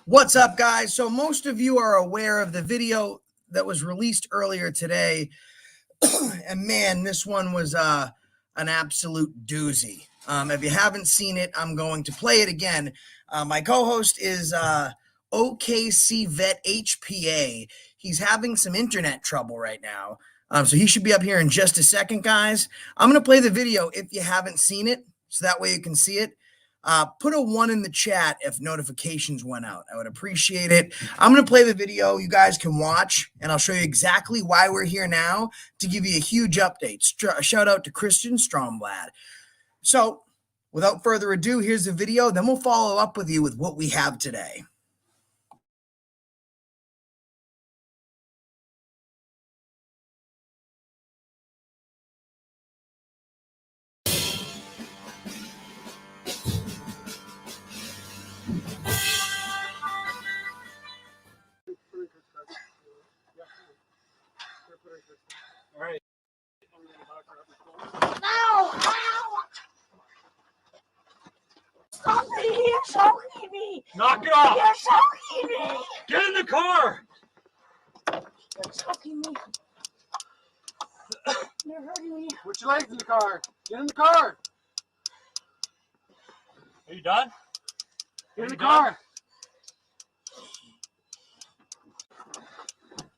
What's up, guys? So most of you are aware of the video that was released earlier today. And man, this one was an absolute doozy. If you haven't seen it, I'm going to play it again. My co-host is OKC Vet HPA. He's having some internet trouble right now. So he should be up here in just a second, guys. I'm going to play the video if you haven't seen it, so that way you can see it. Put a 1 in the chat if notifications went out. I would appreciate it. I'm going to play the video you guys can watch, and I'll show you exactly why we're here now to give you a huge update. Shout out to Christian Stromblad. So without further ado, here's the video. Then we'll follow up with you with what we have today. All right. No! Ow! Stop it! You're choking me! Knock it off! You're choking me! Get in the car! You're choking me! You're hurting me! Put your legs in the car! Get in the car! Are you done? Get in the car!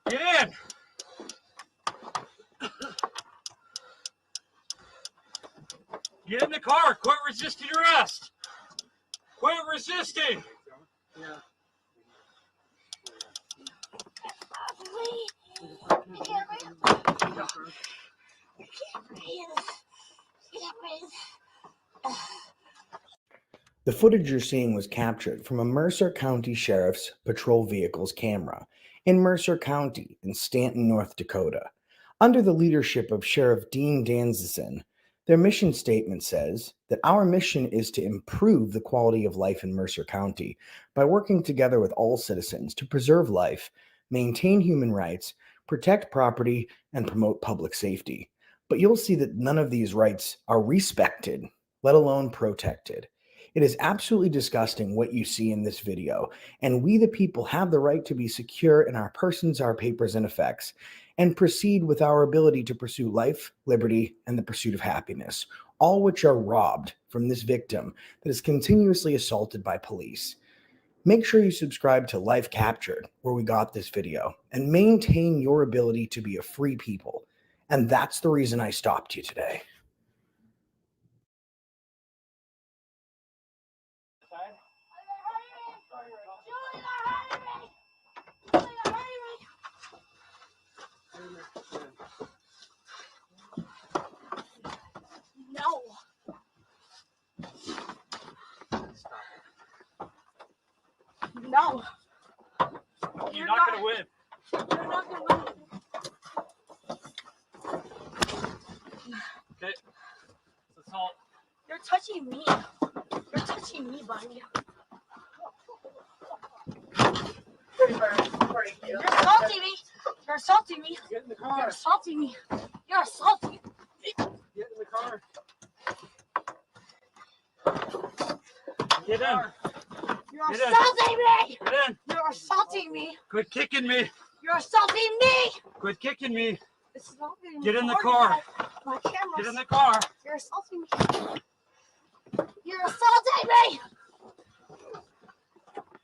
Get in! Get in the car! Quit resisting arrest! Quit resisting! Yeah. I can't breathe. The footage you're seeing was captured from a Mercer County Sheriff's patrol vehicle's camera in Mercer County in Stanton, North Dakota. Under the leadership of Sheriff Dean Danzison, their mission statement says that our mission is to improve the quality of life in Mercer County by working together with all citizens to preserve life, maintain human rights, protect property, and promote public safety. But you'll see that none of these rights are respected, let alone protected. It is absolutely disgusting what you see in this video, and we the people have the right to be secure in our persons, our papers, and effects, and proceed with our ability to pursue life, liberty, and the pursuit of happiness, all which are robbed from this victim that is continuously assaulted by police. Make sure you subscribe to Life Captured, where we got this video, and maintain your ability to be a free people. And that's the reason I stopped you today. No! No! You're not going to win. You're not gonna win. Okay. It's assault. You're touching me. You're touching me, buddy. You're assaulting me. You're assaulting me. Get in the You're car! assaulting me. You're assaulting me. Get in the car! Get in. You're Get in. assaulting me. Get in. You're assaulting me. Quit kicking me. You're assaulting me. Quit kicking me. This is not being Get in the recorded car. by my cameras. Get in the car. You're assaulting me. You're assaulting me.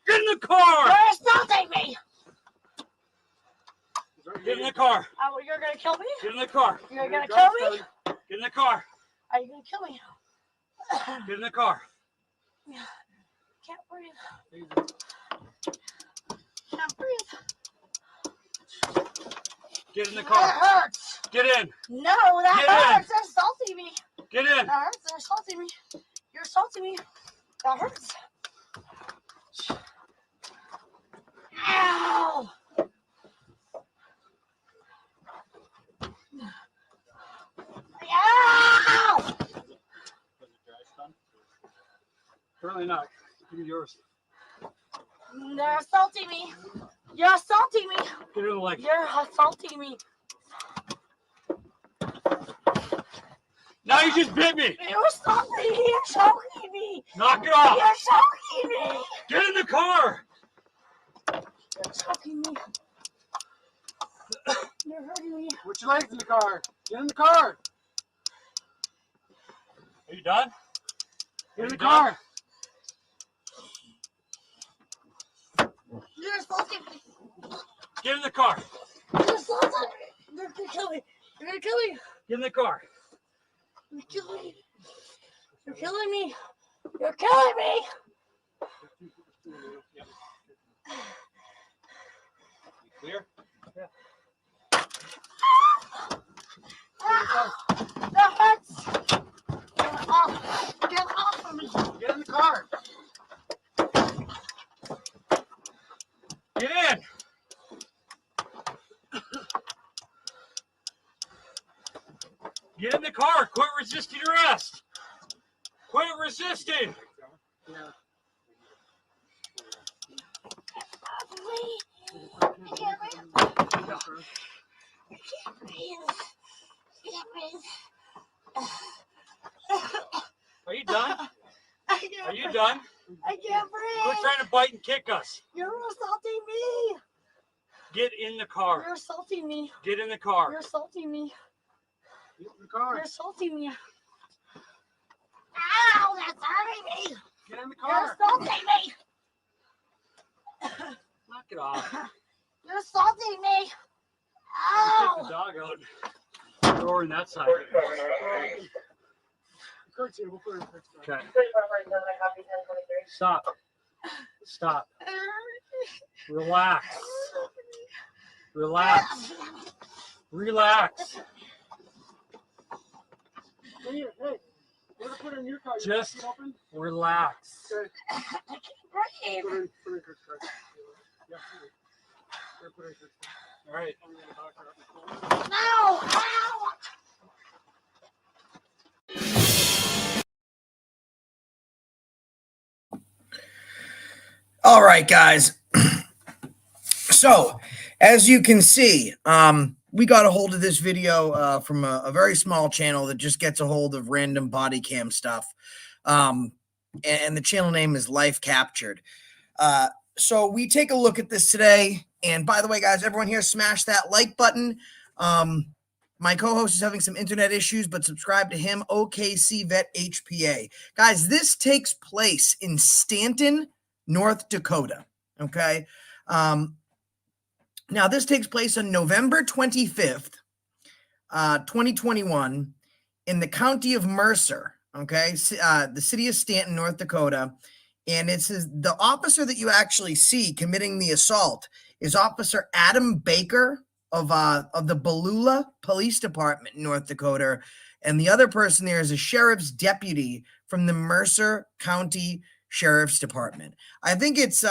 Get in the car. You're assaulting me. Get in the car. Oh, you're gonna kill me? Get in the car. You're gonna kill me? Get in the car. Are you gonna kill me? Get in the car. Can't breathe. Can't breathe. Get in the That car. hurts. Get in. No, that Get in. hurts. They're assaulting me. Get in. That hurts. They're assaulting me. You're assaulting me. That hurts. Ow! Ow! Apparently not. Give me yours. They're assaulting me. You're assaulting me. Get in the leg. You're assaulting me. Now you just bit me. You're assaulting me. You're choking me. Knock it off. You're choking me. Get in the car. You're choking me. You're hurting me. Put your legs in the car. Get in the car. Are you done? Get in the You car. You're assaulting me. Get in the car. You're assaulting me. You're gonna kill me. You're gonna kill me. Get in the car. You're killing me. You're killing me. You're killing me. Clear? That hurts. Get off. Get off of me. Get in the car. Get in. Get in the car. Quit resisting arrest. Quit resisting. Yeah. Off of me. I can't breathe. I can't breathe. I can't breathe. Are you done? I can't Are you breathe. done? I can't Quit breathe. trying to bite and kick us. You're assaulting me. Get in the car. You're assaulting me. Get in the car. You're assaulting me. Get in the car. You're assaulting me. Ow, that's hurting me. Get in the You're car. assaulting me. Knock it off. You're assaulting me. Take the Ow. dog out. Door on that side. Kurt's here. We'll put her in Kurt's car. Okay. Stop. Stop. Relax. Relax. Relax. Hey, hey. We're gonna put her in your car. You Just want to open? relax. Okay. I can't Put her breathe. in Kurt's car. Yeah. We're gonna put her in Kurt's car. All right. I'm gonna back her up. No. Ow. All right, guys. So, as you can see, we got a hold of this video from a very small channel that just gets a hold of random body cam stuff. And the channel name is Life Captured. So we take a look at this today. And by the way, guys, everyone here, smash that like button. My co-host is having some internet issues, but subscribe to him, OKC Vet HPA. Guys, this takes place in Stanton, North Dakota. Okay. Now, this takes place on November 25th, 2021, in the county of Mercer, okay, the city of Stanton, North Dakota. And it's the officer that you actually see committing the assault is Officer Adam Baker of the Balula Police Department in North Dakota. And the other person there is a sheriff's deputy from the Mercer County Sheriff's Department. I think it's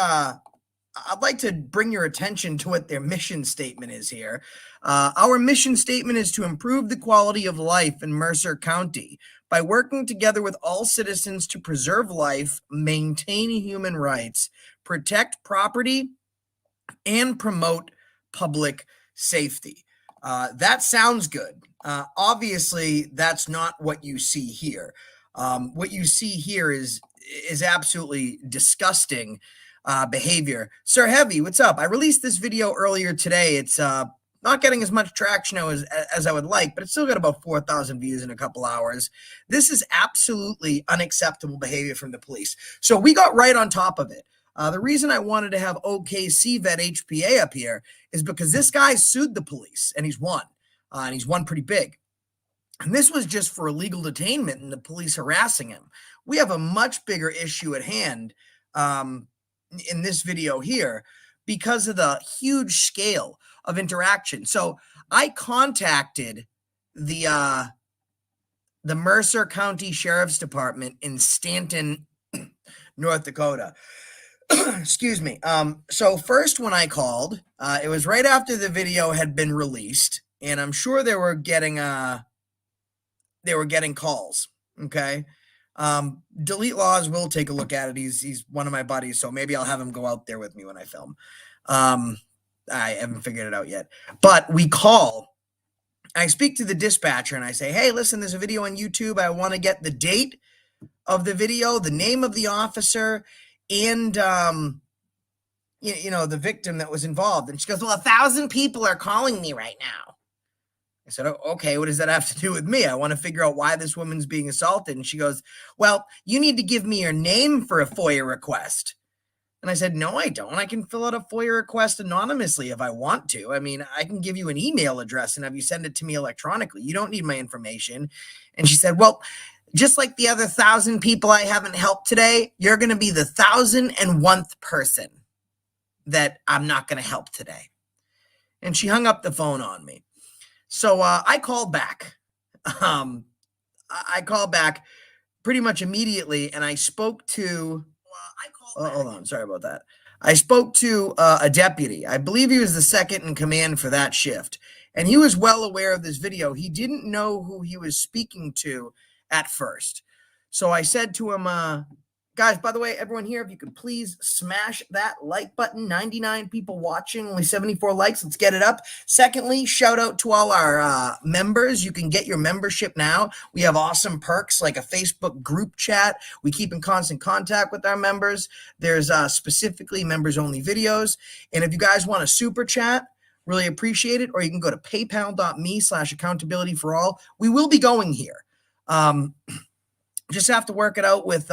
I'd like to bring your attention to what their mission statement is here. Our mission statement is to improve the quality of life in Mercer County by working together with all citizens to preserve life, maintain human rights, protect property, and promote public safety. That sounds good. Obviously, that's not what you see here. What you see here is absolutely disgusting behavior. Sir Heavy, what's up? I released this video earlier today. It's not getting as much traction as I would like, but it's still got about 4,000 views in a couple hours. This is absolutely unacceptable behavior from the police. So we got right on top of it. The reason I wanted to have OKC Vet HPA up here is because this guy sued the police and he's won pretty big. And this was just for illegal detainment and the police harassing him. We have a much bigger issue at hand in this video here because of the huge scale of interaction. So I contacted the Mercer County Sheriff's Department in Stanton, North Dakota. Excuse me. So first when I called, it was right after the video had been released, and I'm sure they were getting calls. Okay. Delete Laws will take a look at it. He's one of my buddies, so maybe I'll have him go out there with me when I film. I haven't figured it out yet, but we call. I speak to the dispatcher and I say, hey, listen, there's a video on YouTube. I want to get the date of the video, the name of the officer, and the victim that was involved. And she goes, well, 1,000 people are calling me right now. I said, oh, okay, what does that have to do with me? I want to figure out why this woman's being assaulted. And she goes, well, you need to give me your name for a FOIA request. And I said, no, I don't. I can fill out a FOIA request anonymously if I want to. I mean, I can give you an email address and have you send it to me electronically. You don't need my information. And she said, well, just like the other 1,000 people I haven't helped today, you're going to be the 1,001th person that I'm not going to help today. And she hung up the phone on me. So I called back. I called back pretty much immediately, and I spoke to. Hold on, sorry about that. I spoke to a deputy. I believe he was the second in command for that shift, and he was well aware of this video. He didn't know who he was speaking to at first, so I said to him, guys, by the way, everyone here, if you could please smash that like button. 99 people watching, only 74 likes. Let's get it up. Secondly, shout out to all our members. You can get your membership now. We have awesome perks like a Facebook group chat. We keep in constant contact with our members. There's specifically members-only videos. And if you guys want a super chat, really appreciate it. Or you can go to paypal.me/accountability4all. We will be going here. Just have to work it out with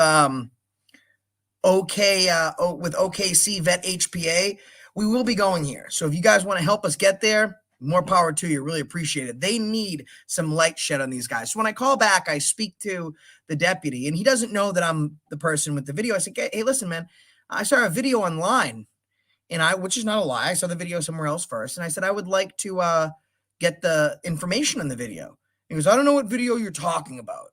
with OKC Vet HPA. We will be going here. So if you guys want to help us get there, more power to you. Really appreciate it. They need some light shed on these guys. So when I call back, I speak to the deputy, and he doesn't know that I'm the person with the video. I said, hey, listen, man, I saw a video online, and which is not a lie. I saw the video somewhere else first. And I said, I would like to get the information on the video. He goes, I don't know what video you're talking about.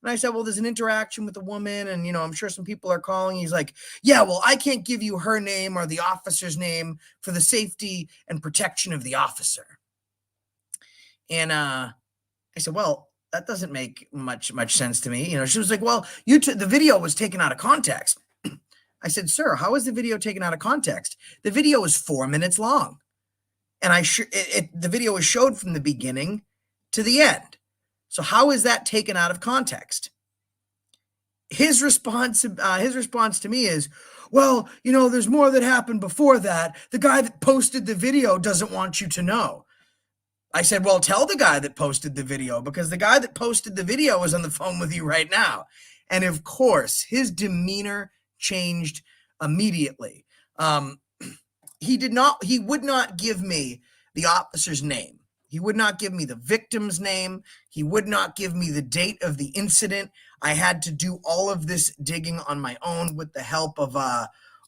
And I said, well, there's an interaction with a woman, and, I'm sure some people are calling. He's like, yeah, well, I can't give you her name or the officer's name for the safety and protection of the officer. And I said, well, that doesn't make much sense to me. She was like, well, the video was taken out of context. I said, sir, how is the video taken out of context? The video is 4 minutes long. And the video was showed from the beginning to the end. So how is that taken out of context? His response to me is, well, there's more that happened before that. The guy that posted the video doesn't want you to know. I said, well, tell the guy that posted the video, because the guy that posted the video is on the phone with you right now. And of course, his demeanor changed immediately. He would not give me the officer's name. He would not give me the victim's name. He would not give me the date of the incident. I had to do all of this digging on my own with the help of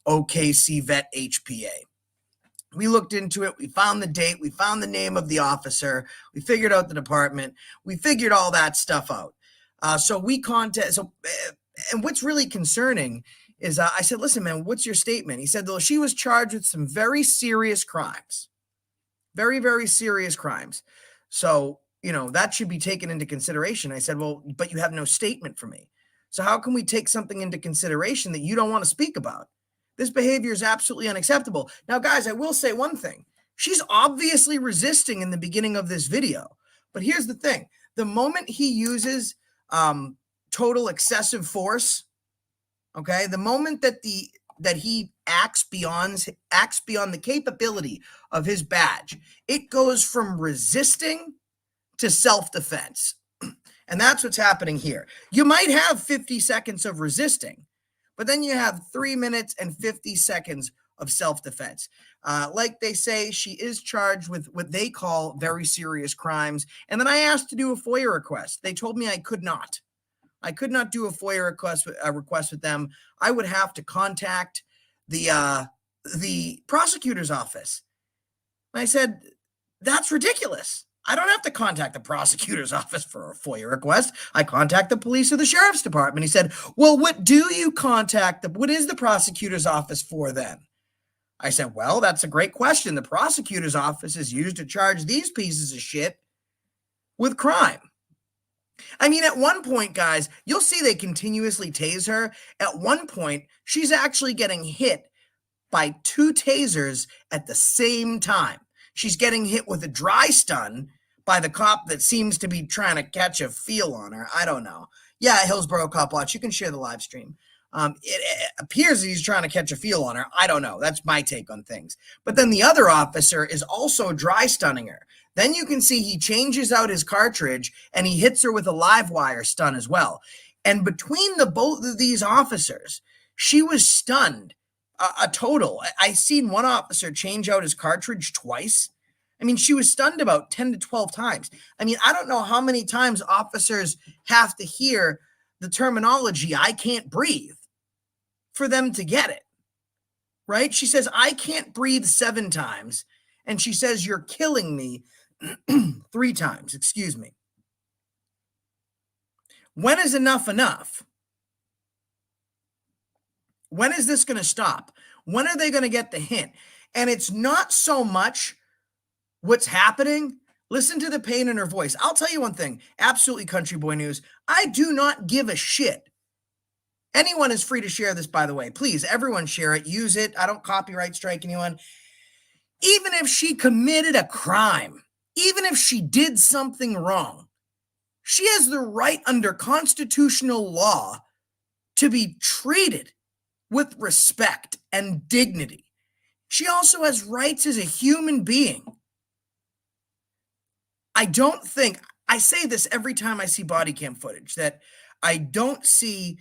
OKC Vet HPA. We looked into it. We found the date. We found the name of the officer. We figured out the department. We figured all that stuff out. And what's really concerning is I said, listen, man, what's your statement? He said, well, she was charged with some very serious crimes. Very, very serious crimes. So, that should be taken into consideration. I said, well, but you have no statement for me. So how can we take something into consideration that you don't want to speak about? This behavior is absolutely unacceptable. Now, guys, I will say one thing. She's obviously resisting in the beginning of this video. But here's the thing. The moment he uses total excessive force, okay, the moment that he acts beyond the capability of his badge, it goes from resisting to self-defense. And that's what's happening here. You might have 50 seconds of resisting, but then you have 3 minutes and 50 seconds of self-defense. Like they say, she is charged with what they call very serious crimes. And then I asked to do a FOIA request. They told me I could not. I could not do a FOIA request with them. I would have to contact the prosecutor's office. And I said, that's ridiculous. I don't have to contact the prosecutor's office for a FOIA request. I contact the police or the sheriff's department. He said, well, what is the prosecutor's office for then? I said, well, that's a great question. The prosecutor's office is used to charge these pieces of shit with crime. I mean, at one point, guys, you'll see they continuously tase her. At one point, she's actually getting hit by 2 tasers at the same time. She's getting hit with a dry stun by the cop that seems to be trying to catch a feel on her. I don't know. Yeah, Hillsborough Cop Watch. You can share the live stream. It appears that he's trying to catch a feel on her. I don't know. That's my take on things. But then the other officer is also dry stunning her. Then you can see he changes out his cartridge and he hits her with a live wire stun as well. And between the both of these officers, she was stunned a total. I seen one officer change out his cartridge twice. I mean, she was stunned about 10 to 12 times. I mean, I don't know how many times officers have to hear the terminology, I can't breathe, for them to get it, right? She says, I can't breathe 7 times. And she says, you're killing me 3 times, excuse me. When is enough enough? When is this going to stop? When are they going to get the hint? And it's not so much what's happening. Listen to the pain in her voice. I'll tell you one thing, absolutely country boy news. I do not give a shit. Anyone is free to share this, by the way. Please, everyone share it. Use it. I don't copyright strike anyone. Even if she committed a crime, even if she did something wrong, she has the right under constitutional law to be treated with respect and dignity. She also has rights as a human being. I don't think, I say this every time I see body cam footage, that I don't see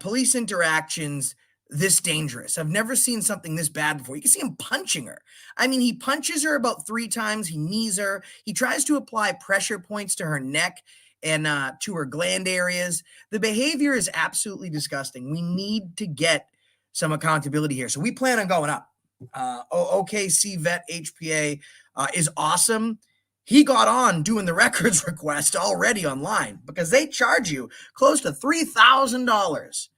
police interactions this dangerous. I've never seen something this bad before. You can see him punching her. I mean, he punches her about 3 times. He knees her. He tries to apply pressure points to her neck and to her gland areas. The behavior is absolutely disgusting. We need to get some accountability here. So we plan on going up. OKC Vet HPA is awesome. He got on doing the records request already online because they charge you close to $3,000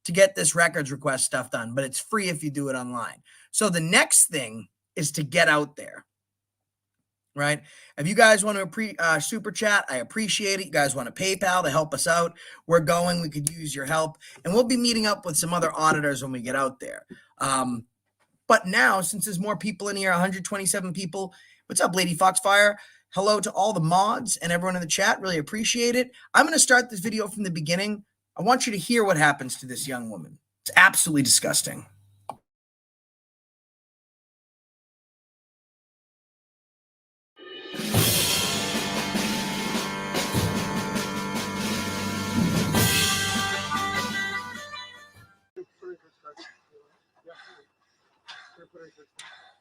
to get this records request stuff done, but it's free if you do it online. So the next thing is to get out there, right? If you guys want to super chat, I appreciate it. You guys want to PayPal to help us out, we're going. We could use your help, and we'll be meeting up with some other auditors when we get out there. But now, since there's more people in here, 127 people. What's up, Lady Foxfire? Hello to all the mods and everyone in the chat. Really appreciate it. I'm going to start this video from the beginning. I want you to hear what happens to this young woman. It's absolutely disgusting.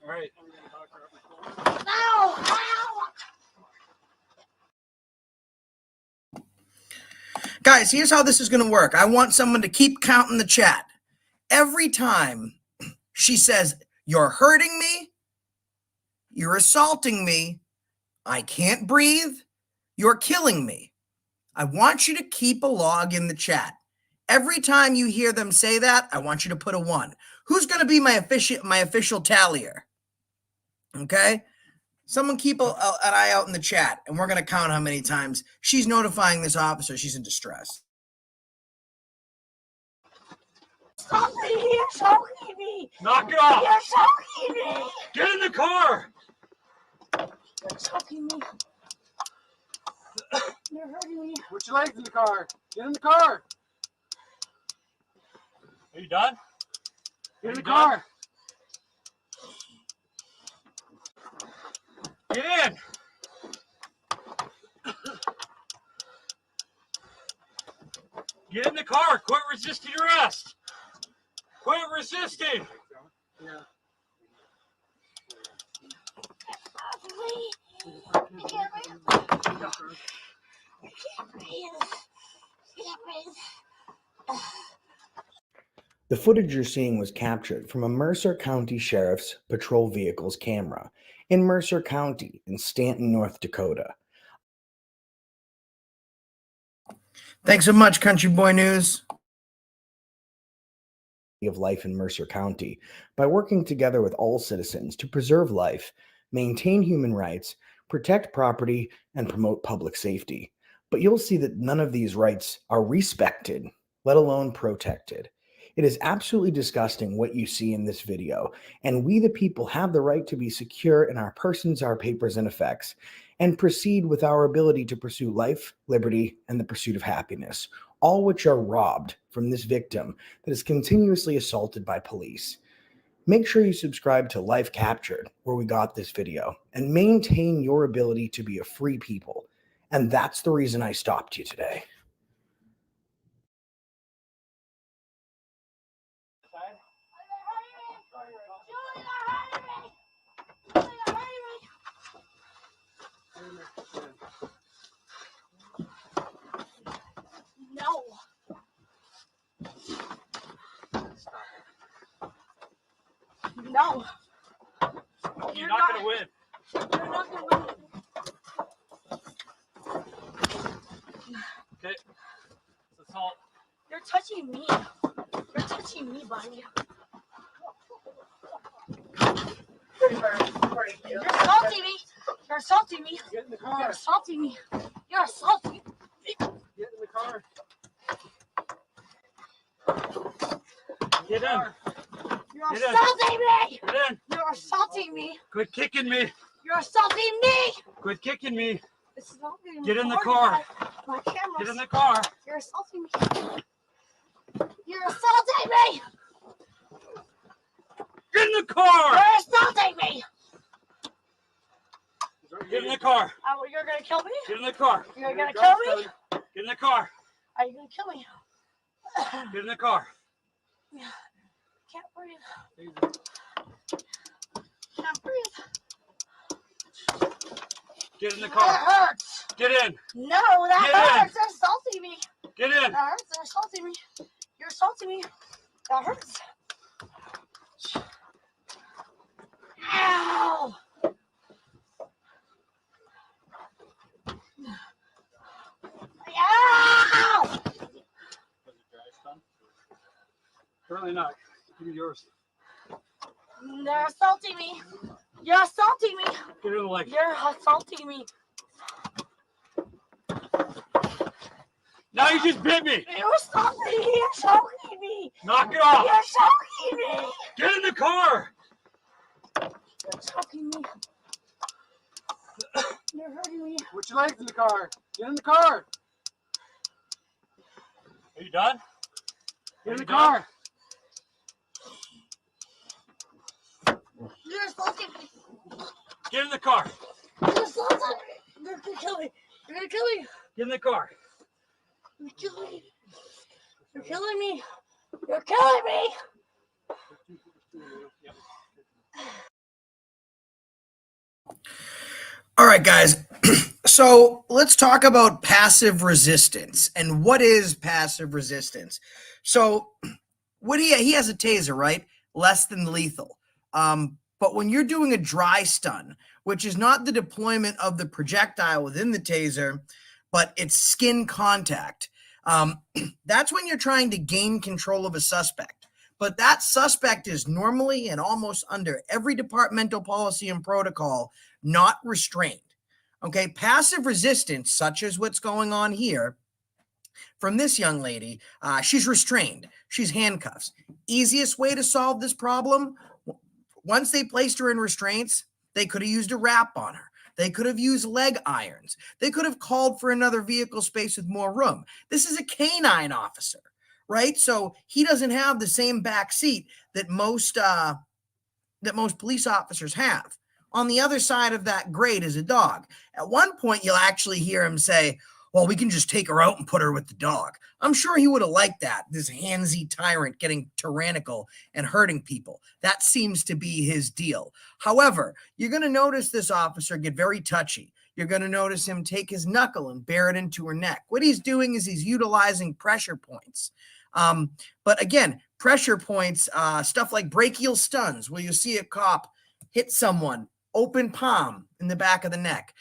All right. Ow! Ow! Guys, here's how this is going to work. I want someone to keep counting the chat. Every time she says, you're hurting me, you're assaulting me, I can't breathe, you're killing me, I want you to keep a log in the chat. Every time you hear them say that, I want you to put a 1. Who's going to be my official tallier? Okay? Someone keep an eye out in the chat, and we're going to count how many times she's notifying this officer she's in distress. Stop me! You're choking me! Knock it off. You're choking me! Get in the car. You're choking me! You're hurting me! Put your legs in the car. Get in the car. Are you done? Get in the car. Get in. Get in the car. Quit resisting arrest. Quit resisting. Yeah. I can't breathe. I can't breathe. The footage you're seeing was captured from a Mercer County Sheriff's patrol vehicle's camera in Mercer County in Stanton, North Dakota. Thanks so much, Country Boy News. Of life in Mercer County by working together with all citizens to preserve life, maintain human rights, protect property, and promote public safety. But you'll see that none of these rights are respected, let alone protected. It is absolutely disgusting what you see in this video, and we the people have the right to be secure in our persons, our papers, and effects, and proceed with our ability to pursue life, liberty, and the pursuit of happiness, all which are robbed from from this victim that is continuously assaulted by police. Make sure you subscribe to Life Captured, where we got this video, and maintain your ability to be a free people. And that's the reason I stopped you today. No. No. You're not going to win. You're not gonna win. Okay. It's assault. You're touching me. You're touching me, buddy. You're assaulting me. You're assaulting me. Get in the You're car. assaulting me. You're assaulting me. Get in the car. Get in. You're Get in. assaulting me. Get in. You're assaulting me. Quit kicking me. You're assaulting me. Quit kicking me. This is not being Get in the recorded car. by my cameras. Get in the car. You're assaulting me. You're assaulting me. Get in the car. You're assaulting me. Get in the car. You're gonna kill me. Get in the car. You're gonna kill me. Get in the car. Are you gonna kill me? Get in the car. Can't breathe. Can't breathe. Get in the That car. hurts. Get in. No, that Get in. hurts. They're assaulting me. Get in. That hurts. They're assaulting me. You're assaulting me. That hurts. Ow! Ow! Apparently not. Give me yours. They're assaulting me. You're assaulting me. Get in the leg. You're assaulting me. Now you just bit me. You're assaulting me. You're choking me. Knock it off. You're choking me. Get in the car. You're choking me. You're hurting me. Put your legs in the car. Get in the car. Are you done? Get in Are the you car. You're assaulting me. Get in the car. You're assaulting me. You're gonna kill me. You're gonna kill me. Get in the car. You're killing me. You're killing me. You're killing me. All right, guys. So let's talk about passive resistance. And what is passive resistance? So what he has a taser, right? Less than lethal. But when you're doing a dry stun, which is not the deployment of the projectile within the taser, but it's skin contact, that's when you're trying to gain control of a suspect. But that suspect is normally and almost under every departmental policy and protocol not restrained. Okay, passive resistance, such as what's going on here from this young lady, she's restrained. She's handcuffs. Easiest way to solve this problem, once they placed her in restraints, they could have used a wrap on her. They could have used leg irons. They could have called for another vehicle space with more room. This is a canine officer, right? So he doesn't have the same back seat that most police officers have. On the other side of that grate is a dog. At one point, you'll actually hear him say, well, we can just take her out and put her with the dog. I'm sure he would have liked that, this handsy tyrant getting tyrannical and hurting people. That seems to be his deal. However, you're going to notice this officer get very touchy. You're going to notice him take his knuckle and bear it into her neck. What he's doing is he's utilizing pressure points. But again, pressure points, stuff like brachial stuns, where you see a cop hit someone, open palm in the back of the neck,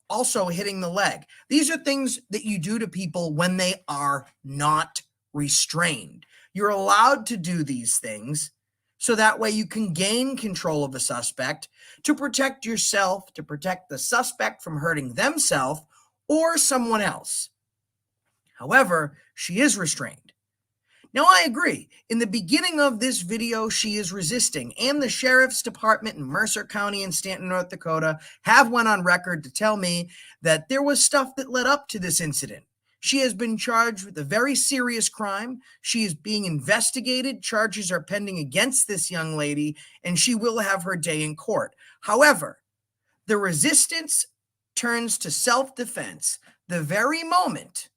also hitting the leg. These are things that you do to people when they are not restrained. You're allowed to do these things so that way you can gain control of the suspect to protect yourself, to protect the suspect from hurting themselves or someone else. However, she is restrained. Now, I agree. In the beginning of this video, she is resisting, and the sheriff's department in Mercer County in Stanton, North Dakota, have went on record to tell me that there was stuff that led up to this incident. She has been charged with a very serious crime. She is being investigated. Charges are pending against this young lady, and she will have her day in court. However, the resistance turns to self-defense the very moment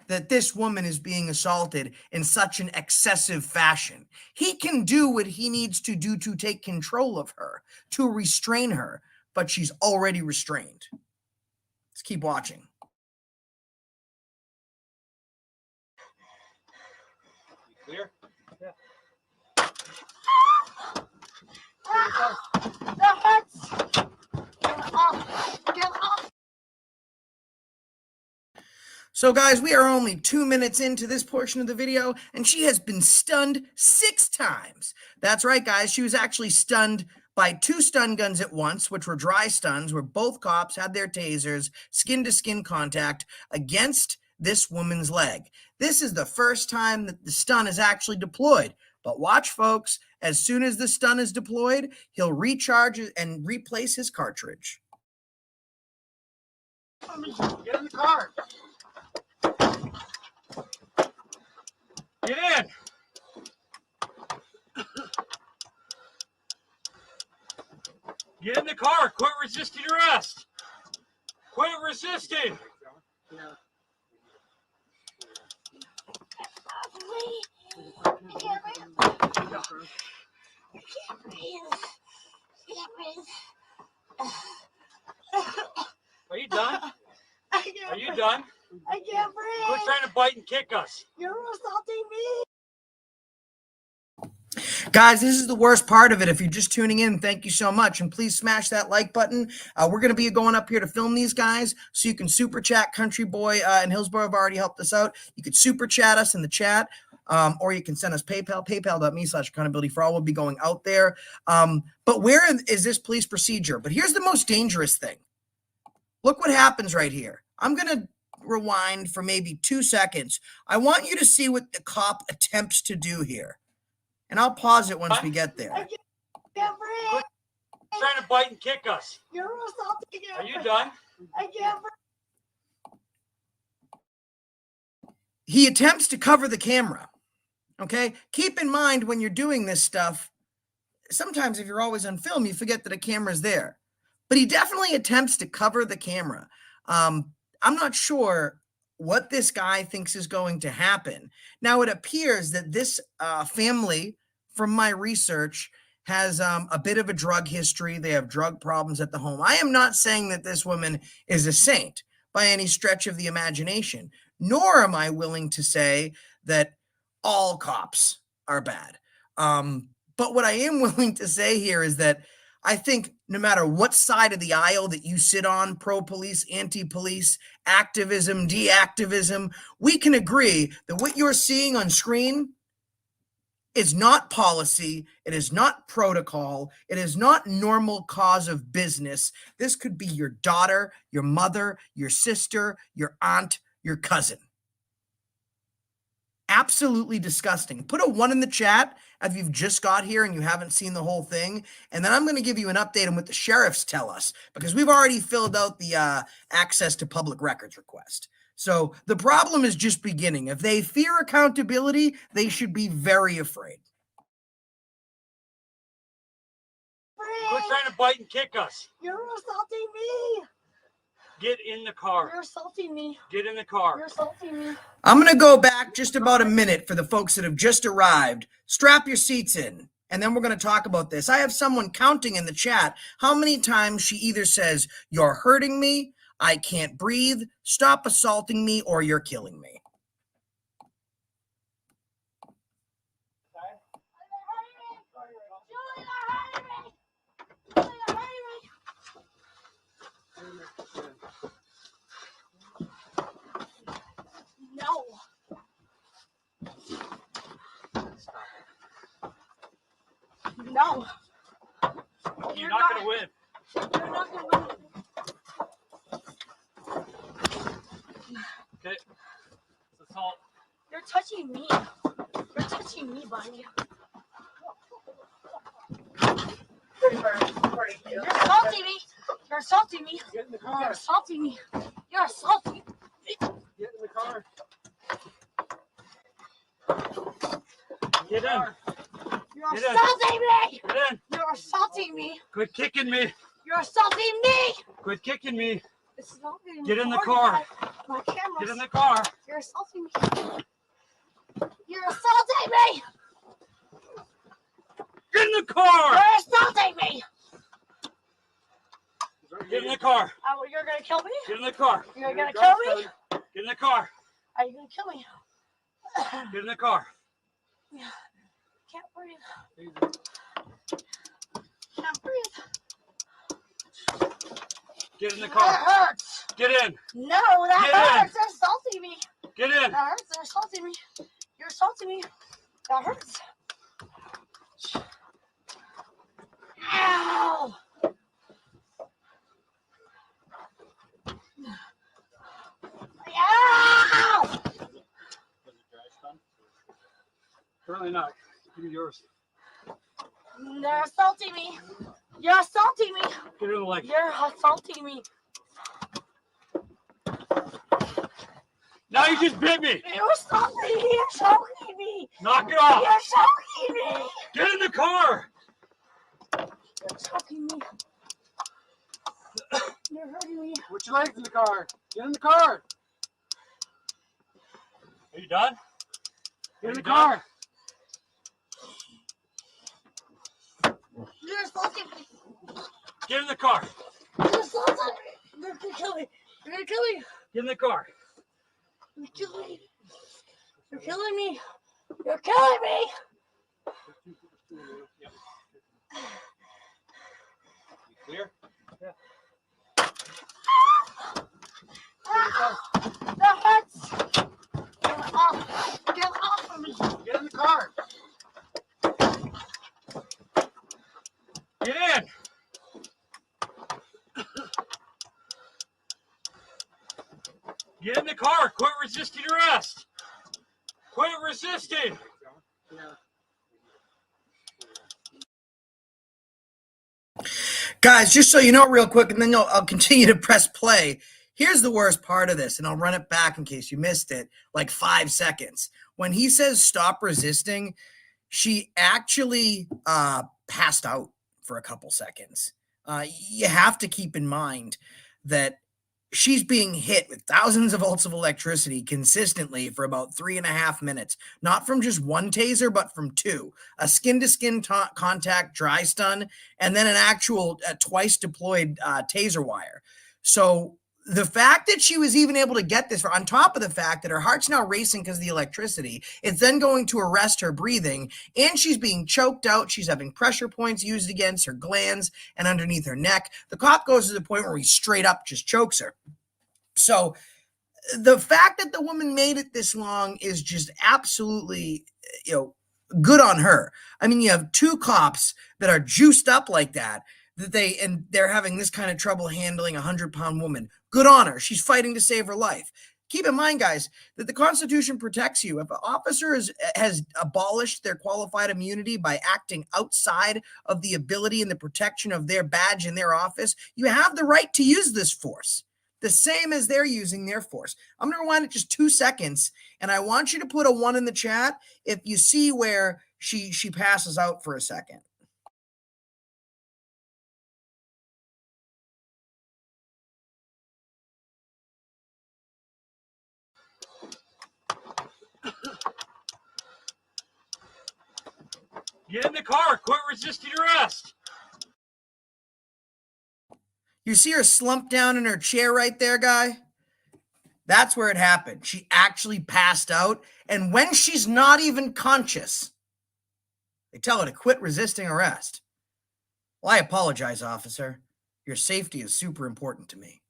that this woman is being assaulted in such an excessive fashion. He can do what he needs to do to take control of her, to restrain her, but she's already restrained. Let's keep watching. Clear? That hurts. Get off. Get off. So guys, we are only 2 minutes into this portion of the video, and she has been stunned 6 times. That's right, guys. She was actually stunned by 2 stun guns at once, which were dry stuns, where both cops had their tasers skin-to-skin contact against this woman's leg. This is the first time that the stun is actually deployed. But watch, folks, as soon as the stun is deployed, he'll recharge and replace his cartridge. Get in the car. Get in. Get in the car. Quit resisting arrest. Quit resisting. I can't breathe. I can't breathe. I can't breathe. Are you done? I can't Are you breathe. done? I can't breathe. Quit trying to bite and kick us. You're assaulting me. Guys, this is the worst part of it. If you're just tuning in, thank you so much. And please smash that like button. We're going to be going up here to film these guys, so you can super chat. Country Boy and Hillsborough have already helped us out. You could super chat us in the chat, or you can send us PayPal, paypal.me/accountability4all. We'll be going out there. But where is this police procedure? But here's the most dangerous thing. Look what happens right here. I'm going to rewind for maybe 2 seconds. I want you to see what the cop attempts to do here. And I'll pause it once we get there. I can't breathe. Quit trying to bite and kick us. You're assaulting me. Are you done? I can't breathe. He attempts to cover the camera. Okay? Keep in mind when you're doing this stuff, sometimes if you're always on film, you forget that a camera's there. But he definitely attempts to cover the camera. I'm not sure what this guy thinks is going to happen. Now, it appears that this family, from my research, has a bit of a drug history. They have drug problems at the home. I am not saying that this woman is a saint by any stretch of the imagination, nor am I willing to say that all cops are bad. But what I am willing to say here is that I think no matter what side of the aisle that you sit on, pro-police, anti-police, activism, deactivism, we can agree that what you're seeing on screen is not policy. It is not protocol. It is not normal cause of business. This could be your daughter, your mother, your sister, your aunt, your cousin. Absolutely disgusting. Put a 1 in the chat if you've just got here and you haven't seen the whole thing. And then I'm going to give you an update on what the sheriffs tell us, because we've already filled out the access to public records request. So the problem is just beginning. If they fear accountability, they should be very afraid. Quit trying to bite and kick us. You're assaulting me. Get in the car. You're assaulting me. Get in the car. You're assaulting me. I'm going to go back just about a minute for the folks that have just arrived. Strap your seats in, and then we're going to talk about this. I have someone counting in the chat how many times she either says, "You're hurting me," "I can't breathe," "Stop assaulting me," or "You're killing me." No. No. You're not going to win. You're not going to win. Okay. It's assault. You're touching me. You're touching me, buddy. You're assaulting me. You're assaulting me. Get in the You're car. assaulting me. You're assaulting me. Get in the car. Get in. You're Get in. assaulting me! Get in. You're assaulting me! Quit kicking me. You're assaulting me! Quit kicking me. This is not being Get in the recorded car. by my cameras. Get in the car. You're assaulting me. You're assaulting me! Get in the car. You're assaulting me! Get in the car. You're gonna kill me? Get in the car. You're gonna kill me? Get in the car. Are you gonna kill me? Get in the car. Can't breathe. Can't breathe. Get in the That car. hurts. Get in. No, that Get in. hurts. They're assaulting me. Get in. That hurts. They're assaulting me. You're assaulting me. That hurts. Ow! Ow! Apparently not. Give me yours. They're assaulting me. You're assaulting me. Get in the leg. You're assaulting me. Now you just bit me. You're assaulting me. You're choking me. Knock it off. You're choking me. Get in the car. You're choking me. You're hurting me. Put your legs in the car. Get in the car. Are you done? Get in the You done? car. You're assaulting me. Get in the car. You're assaulting me. You're gonna kill me. You're gonna kill me. Get in the car. You're killing me. You're killing me. You're killing me. Clear? That hurts. Get off. Get off of me. Get in the car. Get in. Get in the car. Quit resisting arrest. Quit resisting. Guys, just so you know real quick, and then I'll continue to press play. Here's the worst part of this, and I'll run it back in case you missed it, like 5 seconds. When he says stop resisting, she actually passed out for a couple seconds. You have to keep in mind that she's being hit with thousands of volts of electricity consistently for about 3.5 minutes, not from just one taser, but from two, a skin-to-skin contact dry stun, and then an actual twice deployed taser wire. So the fact that she was even able to get this, on top of the fact that her heart's now racing because of the electricity, it's then going to arrest her breathing, and she's being choked out. She's having pressure points used against her glands and underneath her neck. The cop goes to the point where he straight up just chokes her. So the fact that the woman made it this long is just absolutely, good on her. I mean, you have two cops that are juiced up like that, they're having this kind of trouble handling a 100-pound woman. Good on her. She's fighting to save her life. Keep in mind, guys, that the Constitution protects you. If an officer has abolished their qualified immunity by acting outside of the ability and the protection of their badge in their office, you have the right to use this force, the same as they're using their force. I'm going to rewind it just 2 seconds, and I want you to put a 1 in the chat if you see where she passes out for a second. Get in the car. Quit resisting arrest. You see her slump down in her chair right there, guy? That's where it happened. She actually passed out. And when she's not even conscious, they tell her to quit resisting arrest. Well, I apologize, officer. Your safety is super important to me.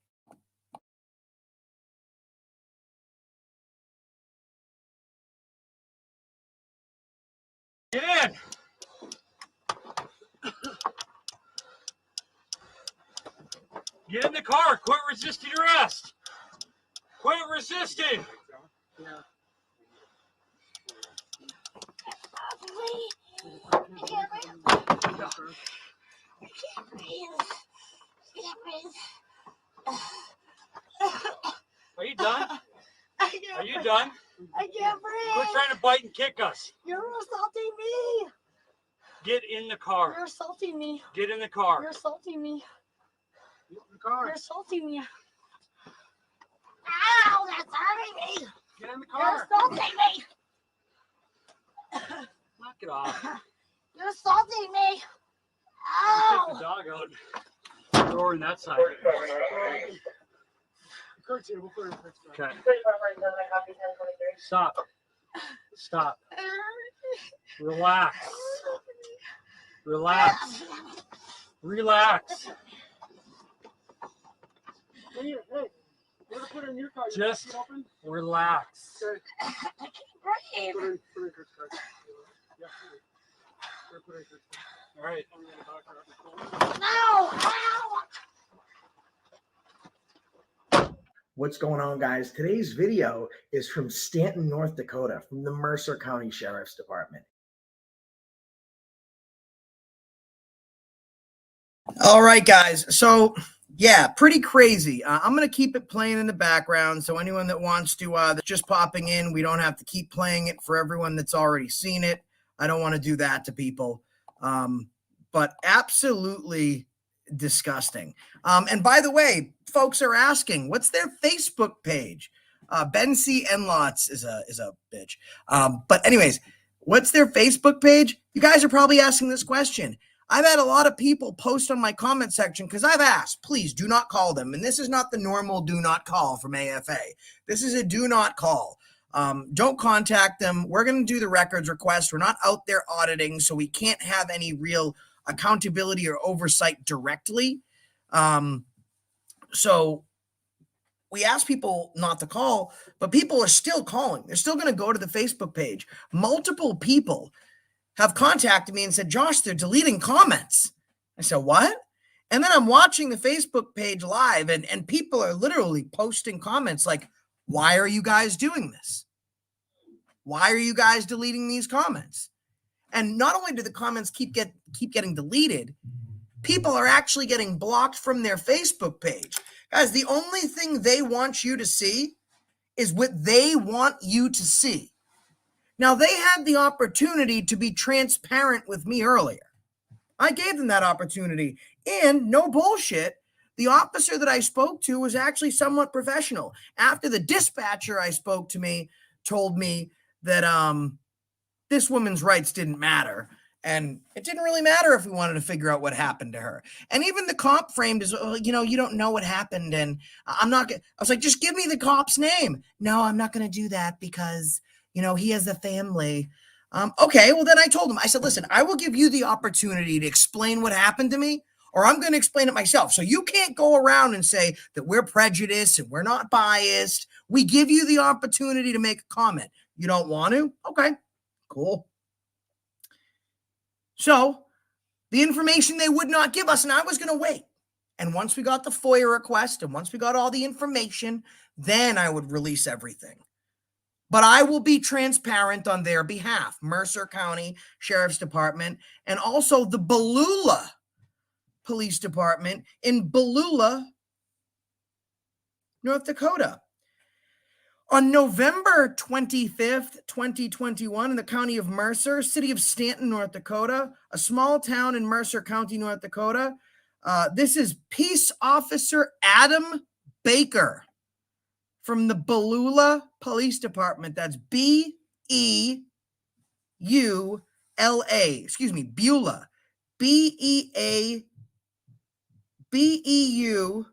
Get in. Get in the car. Quit resisting arrest. Quit resisting. I can't breathe. Can't breathe. Are you done? I can't Are you done? I can't breathe. Quit trying to bite and kick us. You're assaulting me. Get in the car. You're assaulting me. Get in the car. You're assaulting me. Get in the car. You're assaulting me. Ow, that's hurting me. Get in the You're car. assaulting me. Knock it off. You're assaulting me. Take the Ow. dog out. Throw her in that side. Kurt's here. We'll put her in fixed. Okay. Stop. Stop. Relax. Relax. Relax. Hey, hey. We're gonna put her in your car. You Just want to open? relax. Okay. I can't breathe. Put her in Kurt's car. Yeah. We're gonna put her in Kurt's car. All right. I'm gonna back her up. No. Ow. What's going on, guys? Today's video is from Stanton, North Dakota, from the Mercer County Sheriff's Department. All right, guys. So, yeah, pretty crazy. I'm going to keep it playing in the background. So anyone that wants to, that's just popping in, we don't have to keep playing it for everyone that's already seen it. I don't want to do that to people. But absolutely disgusting. And by the way, folks are asking, what's their Facebook page? Ben C. Enlots is a bitch. But anyways, what's their Facebook page? You guys are probably asking this question. I've had a lot of people post on my comment section because I've asked, please do not call them. And this is not the normal do not call from AFA. This is a do not call. Don't contact them. We're going to do the records request. We're not out there auditing, so we can't have any real accountability or oversight directly. So we ask people not to call, but people are still calling. They're still going to go to the Facebook page. Multiple people have contacted me and said, Josh, they're deleting comments. I said, what? And then I'm watching the Facebook page live, and people are literally posting comments like, why are you guys doing this? Why are you guys deleting these comments? And not only do the comments keep getting deleted, people are actually getting blocked from their Facebook page. Guys, the only thing they want you to see is what they want you to see. Now, they had the opportunity to be transparent with me earlier. I gave them that opportunity. And no bullshit, the officer that I spoke to was actually somewhat professional. After the dispatcher I spoke to me told me that this woman's rights didn't matter. And it didn't really matter if we wanted to figure out what happened to her. And even the cop framed as, you don't know what happened. And I was like, just give me the cop's name. No, I'm not going to do that because he has a family. Okay, well, then I told him, I said, listen, I will give you the opportunity to explain what happened to me, or I'm going to explain it myself. So you can't go around and say that we're prejudiced and we're not biased. We give you the opportunity to make a comment. You don't want to? Okay, cool. So the information they would not give us, and I was going to wait. And once we got the FOIA request and once we got all the information, then I would release everything. But I will be transparent on their behalf, Mercer County Sheriff's Department, and also the Ballula Police Department in Ballula, North Dakota. On November 25th, 2021, in the county of Mercer, city of Stanton, North Dakota, a small town in Mercer County, North Dakota, this is Peace Officer Adam Baker from the Ballula Police Department. That's Beula. Excuse me, Beulah. Beulah. Beulah.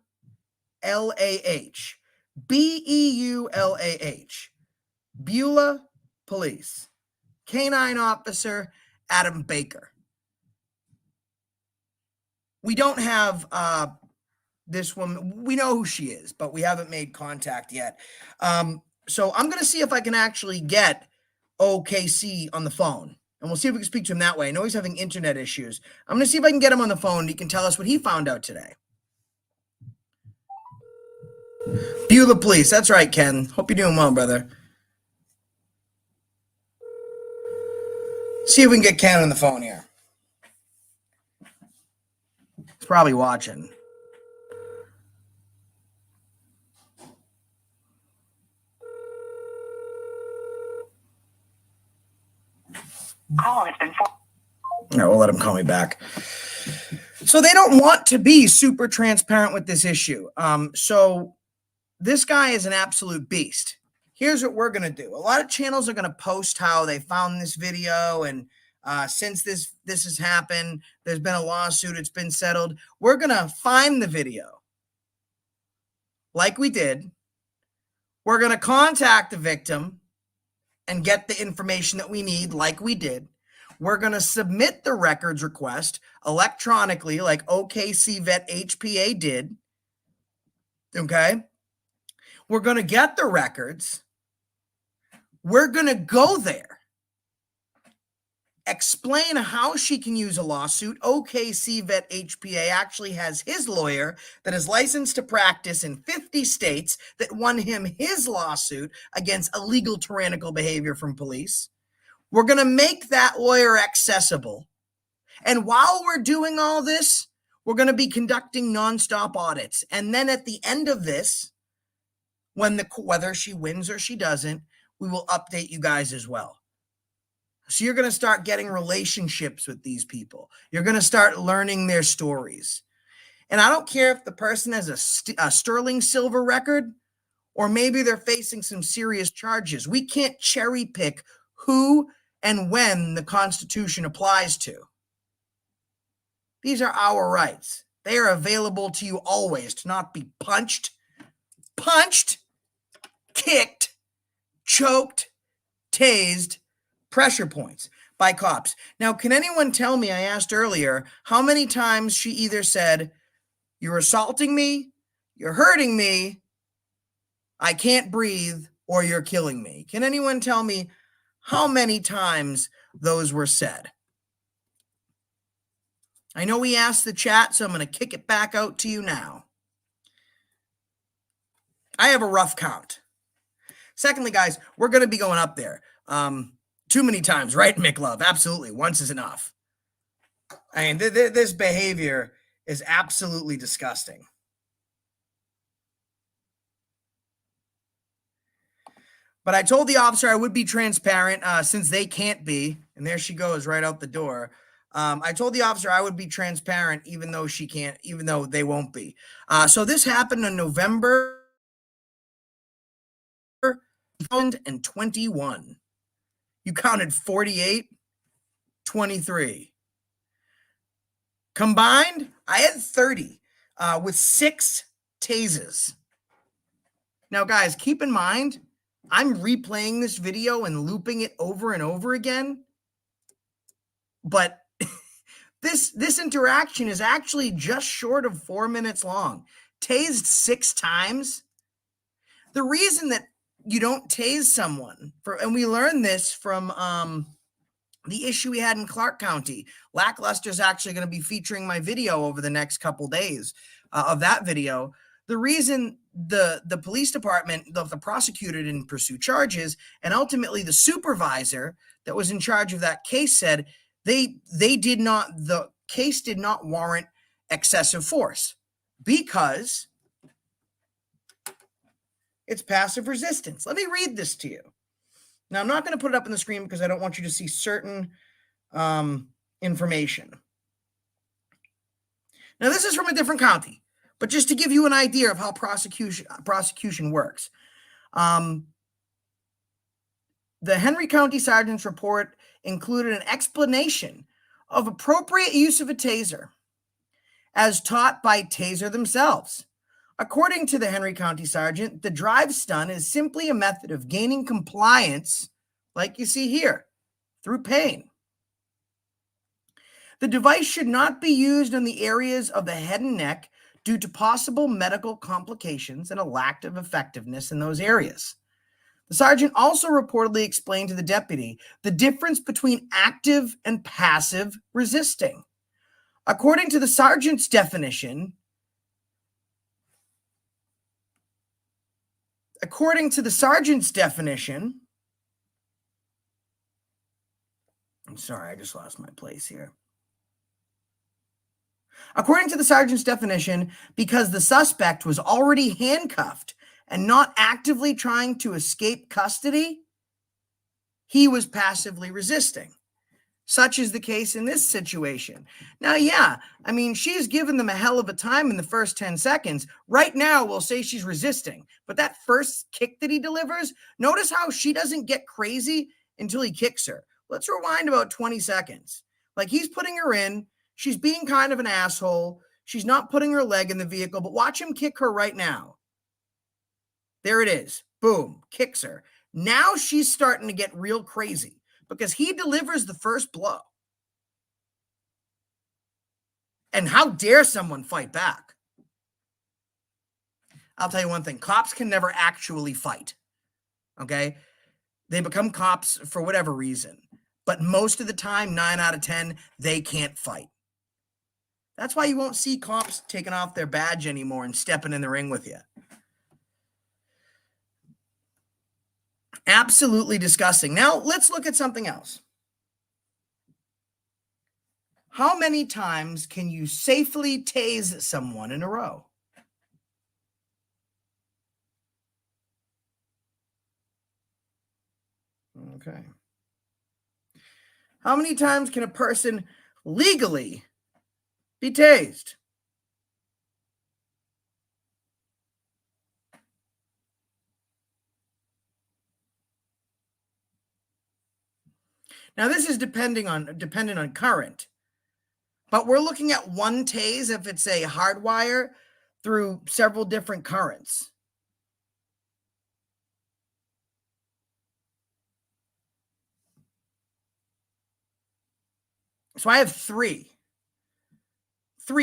Beulah Police. Canine Officer Adam Baker. We don't have this woman. We know who she is, but we haven't made contact yet. So I'm going to see if I can actually get OKC on the phone, and we'll see if we can speak to him that way. I know he's having internet issues. I'm going to see if I can get him on the phone. He can tell us what he found out today. Beulah Police. That's right, Ken. Hope you're doing well, brother. See if we can get Ken on the phone here. He's probably watching. Call has been for. All right, we'll let him call me back. So they don't want to be super transparent with this issue. So this guy is an absolute beast. Here's what we're going to do. A lot of channels are going to post how they found this video, and since this has happened, there's been a lawsuit, it's been settled. We're going to find the video like we did. We're going to contact the victim and get the information that we need like we did. We're going to submit the records request electronically like OKC Vet HPA did. Okay? We're going to get the records. We're going to go there. Explain how she can use a lawsuit. OKC Vet HPA actually has his lawyer that is licensed to practice in 50 states that won him his lawsuit against illegal tyrannical behavior from police. We're going to make that lawyer accessible. And while we're doing all this, we're going to be conducting nonstop audits. And then at the end of this, whether she wins or she doesn't, we will update you guys as well. So you're going to start getting relationships with these people. You're going to start learning their stories. And I don't care if the person has a sterling silver record or maybe they're facing some serious charges. We can't cherry pick who and when the Constitution applies to. These are our rights. They are available to you always to not be punched, kicked, choked, tased, pressure points by cops. Now, can anyone tell me, I asked earlier, how many times she either said, "You're assaulting me, you're hurting me, I can't breathe," or "You're killing me"? Can anyone tell me how many times those were said? I know we asked the chat, so I'm going to kick it back out to you now. I have a rough count. Secondly, guys, we're going to be going up there. Too many times, right, McLove? Absolutely. Once is enough. I mean, this behavior is absolutely disgusting. But I told the officer I would be transparent since they can't be. And there she goes right out the door. I told the officer I would be transparent even though she can't, even though they won't be. So this happened in November 2021. You counted 48, 23. Combined, I had 30 with 6 tases. Now, guys, keep in mind, I'm replaying this video and looping it over and over again. But this interaction is actually just short of 4 minutes long. Tased 6 times. The reason that you don't tase someone, and we learned this from the issue we had in Clark County. Lackluster is actually going to be featuring my video over the next couple days of that video. The reason the police department, the prosecutor didn't pursue charges, and ultimately the supervisor that was in charge of that case said the case did not warrant excessive force because it's passive resistance. Let me read this to you. Now, I'm not going to put it up on the screen because I don't want you to see certain information. Now, this is from a different county, but just to give you an idea of how prosecution works. The Henry County Sergeant's report included an explanation of appropriate use of a taser as taught by Taser themselves. According to the Henry County Sergeant, the drive stun is simply a method of gaining compliance, like you see here, through pain. The device should not be used in the areas of the head and neck due to possible medical complications and a lack of effectiveness in those areas. The sergeant also reportedly explained to the deputy the difference between active and passive resisting. According to the sergeant's definition, I'm sorry, I just lost my place here. According to the sergeant's definition, because the suspect was already handcuffed and not actively trying to escape custody, he was passively resisting. Such is the case in this situation. Now, yeah, I mean, she's given them a hell of a time in the first 10 seconds. Right now, we'll say she's resisting. But that first kick that he delivers, notice how she doesn't get crazy until he kicks her. Let's rewind about 20 seconds. Like, he's putting her in. She's being kind of an asshole. She's not putting her leg in the vehicle, but watch him kick her right now. There it is. Boom, kicks her. Now she's starting to get real crazy because he delivers the first blow. And how dare someone fight back? I'll tell you one thing. Cops can never actually fight. Okay? They become cops for whatever reason. But most of the time, 9 out of 10, they can't fight. That's why you won't see cops taking off their badge anymore and stepping in the ring with you. Absolutely disgusting. Now, let's look at something else. How many times can you safely tase someone in a row? Okay. How many times can a person legally be tased? Now, this is dependent on current. But we're looking at one tase if it's a hardwire through several different currents. So I have three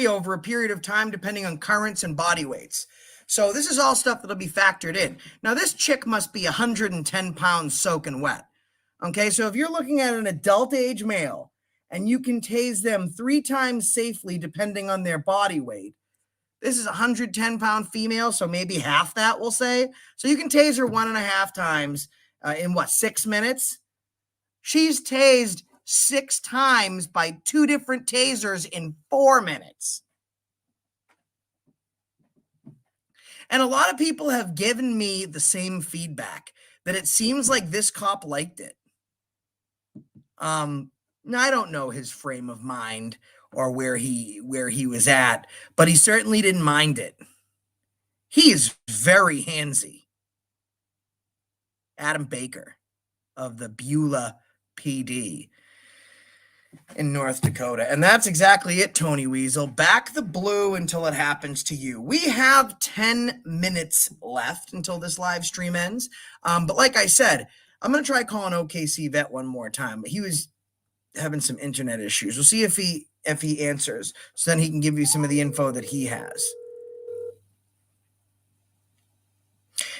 over a period of time, depending on currents and body weights. So this is all stuff that'll be factored in. Now, this chick must be 110 pounds soaking wet. Okay, so if you're looking at an adult age male and you can tase them 3 times safely, depending on their body weight, this is a 110-pound female, so maybe half that, we'll say. So you can tase her 1.5 times in 6 minutes? She's tased 6 times by 2 different tasers in 4 minutes. And a lot of people have given me the same feedback, that it seems like this cop liked it. Now, I don't know his frame of mind or where he was at, but he certainly didn't mind it. He is very handsy. Adam Baker of the Beulah PD in North Dakota. And that's exactly it, Tony Weasel. Back the blue until it happens to you. We have 10 minutes left until this live stream ends. But like I said, I'm going to try calling OKC Vet one more time. But he was having some internet issues. We'll see if he answers, so then he can give you some of the info that he has.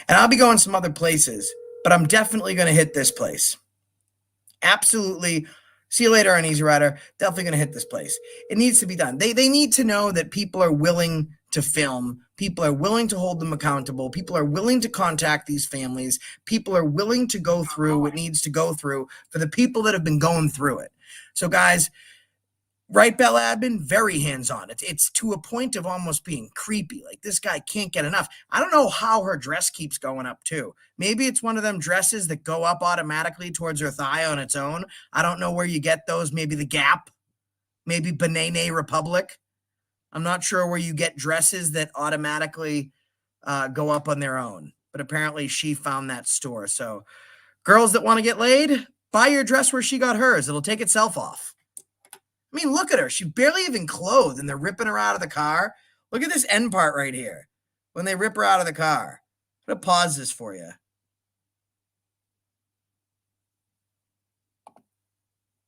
And I'll be going some other places, but I'm definitely going to hit this place. Absolutely. See you later on Easy Rider. Definitely going to hit this place. It needs to be done. They need to know that people are willing to film. People are willing to hold them accountable. People are willing to contact these families. People are willing to go through what needs to go through for the people that have been going through it. So, guys, right, Bell Admin, very hands-on. It's to a point of almost being creepy. Like, this guy can't get enough. I don't know how her dress keeps going up, too. Maybe it's one of them dresses that go up automatically towards her thigh on its own. I don't know where you get those. Maybe the Gap. Maybe Banana Republic. I'm not sure where you get dresses that automatically go up on their own. But apparently she found that store. So, girls that want to get laid, buy your dress where she got hers. It'll take itself off. I mean, look at her. She's barely even clothed, and they're ripping her out of the car. Look at this end part right here when they rip her out of the car. I'm going to pause this for you.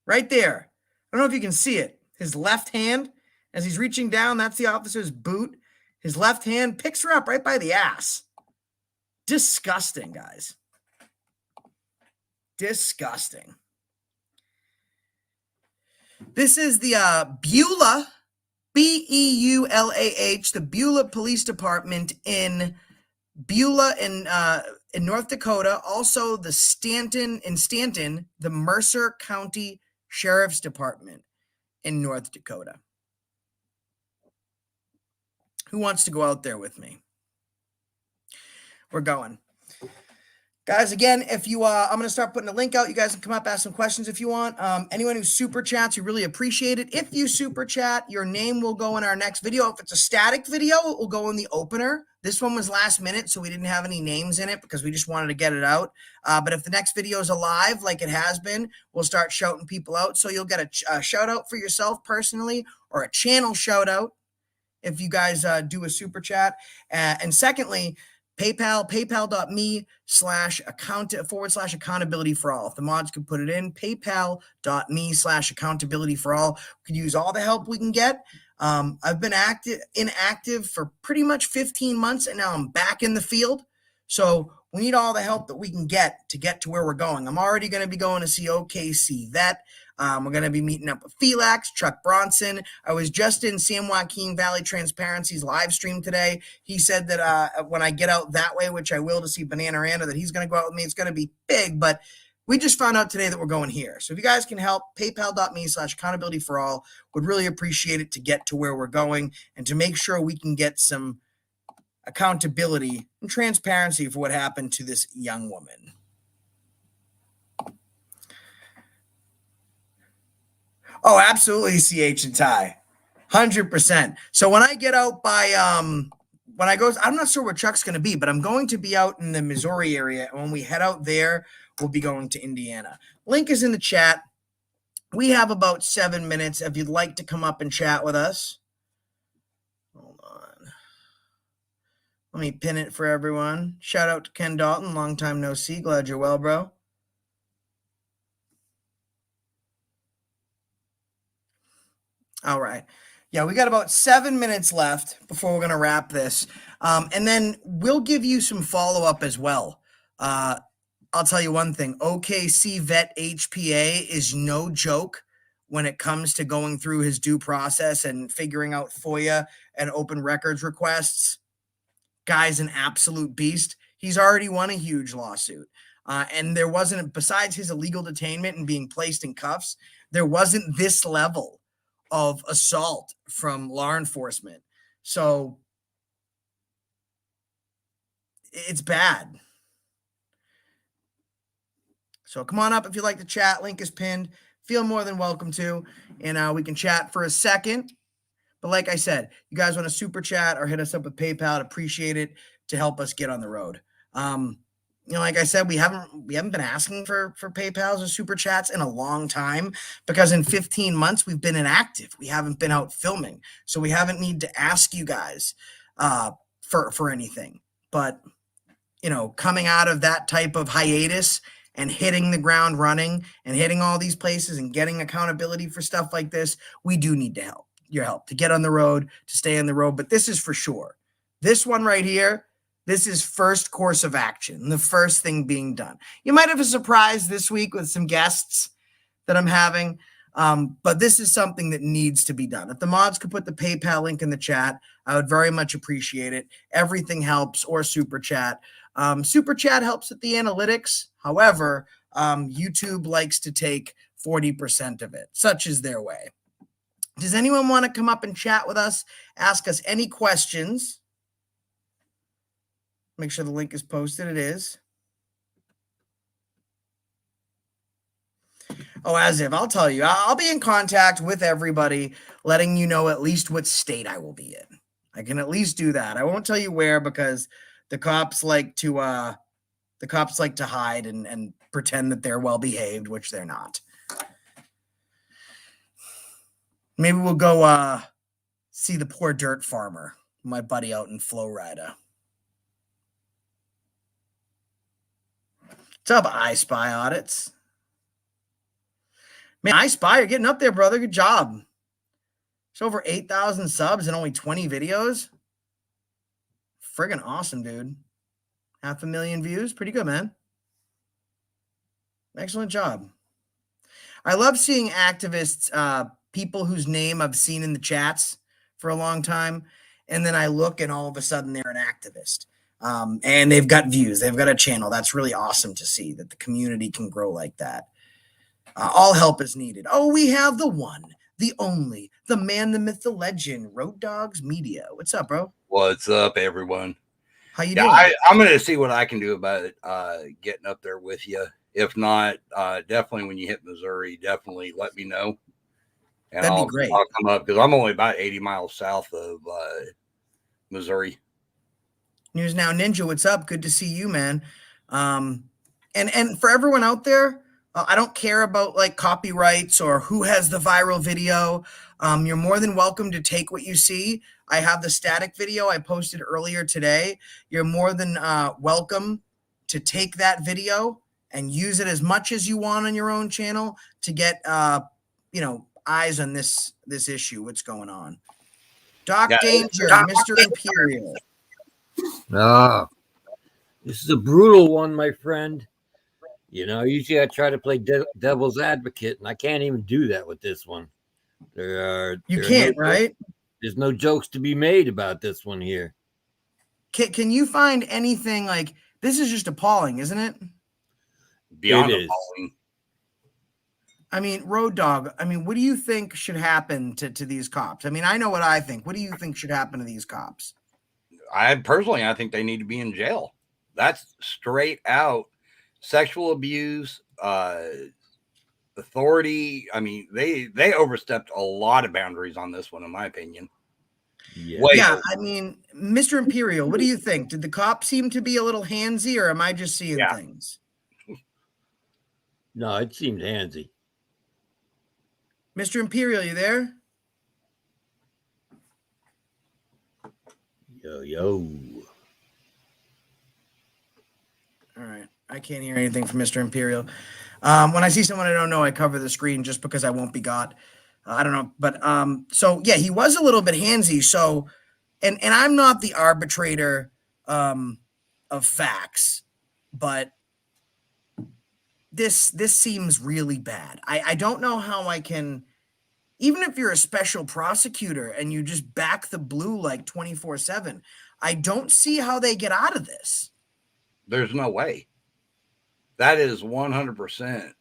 Right there. I don't know if you can see it. His left hand, as he's reaching down, that's the officer's boot. His left hand picks her up right by the ass. Disgusting, guys. Disgusting. This is the Beulah, Beulah, the Beulah Police Department in Beulah in North Dakota. Also, the Stanton, the Mercer County Sheriff's Department in North Dakota. Who wants to go out there with me? We're going. Guys, again, if you, I'm going to start putting a link out. You guys can come up, ask some questions if you want. Anyone who super chats, we really appreciate it. If you super chat, your name will go in our next video. If it's a static video, it will go in the opener. This one was last minute, so we didn't have any names in it because we just wanted to get it out. But if the next video is alive, like it has been, we'll start shouting people out. So you'll get a shout out for yourself personally or a channel shout out if you guys do a super chat. And secondly, PayPal, paypal.me/accountability for all. If the mods could put it in, paypal.me/accountability for all. We could use all the help we can get. I've been inactive for pretty much 15 months, and now I'm back in the field. So we need all the help that we can get to where we're going. I'm already going to be going to see OKC Vet. We're going to be meeting up with Felix, Chuck Bronson. I was just in San Joaquin Valley Transparency's live stream today. He said that when I get out that way, which I will to see Bananaranda, that he's going to go out with me. It's going to be big, but we just found out today that we're going here. So if you guys can help, paypal.me/accountability for all. Would really appreciate it to get to where we're going and to make sure we can get some accountability and transparency for what happened to this young woman. Oh, absolutely, CH and Ty. 100%. So when I get out by when I go, I'm not sure where Chuck's going to be, but I'm going to be out in the Missouri area. And when we head out there, we'll be going to Indiana. Link is in the chat. We have about 7 minutes if you'd like to come up and chat with us. Hold on. Let me pin it for everyone. Shout out to Ken Dalton. Long time no see. Glad you're well, bro. All right. Yeah, we got about 7 minutes left before we're going to wrap this. And then we'll give you some follow-up as well. I'll tell you one thing. OKC Vet HPA is no joke when it comes to going through his due process and figuring out FOIA and open records requests. Guy's an absolute beast. He's already won a huge lawsuit. And there wasn't, besides his illegal detainment and being placed in cuffs, there wasn't this level of assault from law enforcement. So it's bad. So come on up if you'd like to chat. Link is pinned. Feel more than welcome to. And we can chat for a second. But like I said, you guys want to super chat or hit us up with PayPal. I'd appreciate it to help us get on the road. Like I said, we haven't been asking for PayPals or super chats in a long time because in 15 months we've been inactive. We haven't been out filming, so we haven't need to ask you guys for anything. But coming out of that type of hiatus and hitting the ground running and hitting all these places and getting accountability for stuff like this, we do need your help to get on the road, to stay on the road. But this is for sure. This one right here. This is first course of action, the first thing being done. You might have a surprise this week with some guests that I'm having, but this is something that needs to be done. If the mods could put the PayPal link in the chat, I would very much appreciate it. Everything helps, or super chat. Super chat helps with the analytics. However, YouTube likes to take 40% of it. Such is their way. Does anyone want to come up and chat with us? Ask us any questions. Make sure the link is posted. It is. Oh, as if. I'll tell you. I'll be in contact with everybody, letting you know at least what state I will be in. I can at least do that. I won't tell you where because the cops like to hide and pretend that they're well behaved, which they're not. Maybe we'll go see the poor dirt farmer, my buddy out in Florida. What's up, I Spy Audits? Man, I Spy, you're getting up there, brother. Good job. It's over 8,000 subs and only 20 videos. Friggin' awesome, dude. 500,000 views. Pretty good, man. Excellent job. I love seeing activists, people whose name I've seen in the chats for a long time, and then I look and all of a sudden they're an activist. And they've got views. They've got a channel. That's really awesome to see that the community can grow like that. All help is needed. Oh, we have the one, the only, the man, the myth, the legend, Road Dogs Media. What's up, bro? What's up, everyone? How you Yeah, doing? I'm going to see what I can do about it, getting up there with you. If not, definitely when you hit Missouri, definitely let me know. And That'd be great. I'll come up because I'm only about 80 miles south of Missouri. News Now Ninja, what's up? Good to see you, man. And for everyone out there, I don't care about like copyrights or who has the viral video. You're more than welcome to take what you see. I have the static video I posted earlier today. You're more than welcome to take that video and use it as much as you want on your own channel to get eyes on this issue. What's going on? Doc Yeah, Danger, Mr. Imperial. Ah, this is a brutal one, my friend. Usually I try to play devil's advocate, and I can't even do that with this one. You can't, right? There's no jokes to be made about this one here. Can you find anything like this? Is just appalling, isn't it? beyond It is. appalling. I mean, Road Dog, what do you think should happen to these cops? I know what I think. What do you think should happen to these cops? I think they need to be in jail. That's straight out sexual abuse, authority. They overstepped a lot of boundaries on this one, in my opinion. Yeah. Mr. Imperial, what do you think? Did the cops seem to be a little handsy, or am I just seeing things? No, it seemed handsy. Mr. Imperial, you there? Yo. All right. I can't hear anything from Mr. Imperial. When I see someone I don't know, I cover the screen just because I won't be got. I don't know. But so yeah, he was a little bit handsy. So, and I'm not the arbitrator of facts, but this seems really bad. I don't know how I can, even if you're a special prosecutor and you just back the blue like 24/7, I don't see how they get out of this. There's no way. That is 100%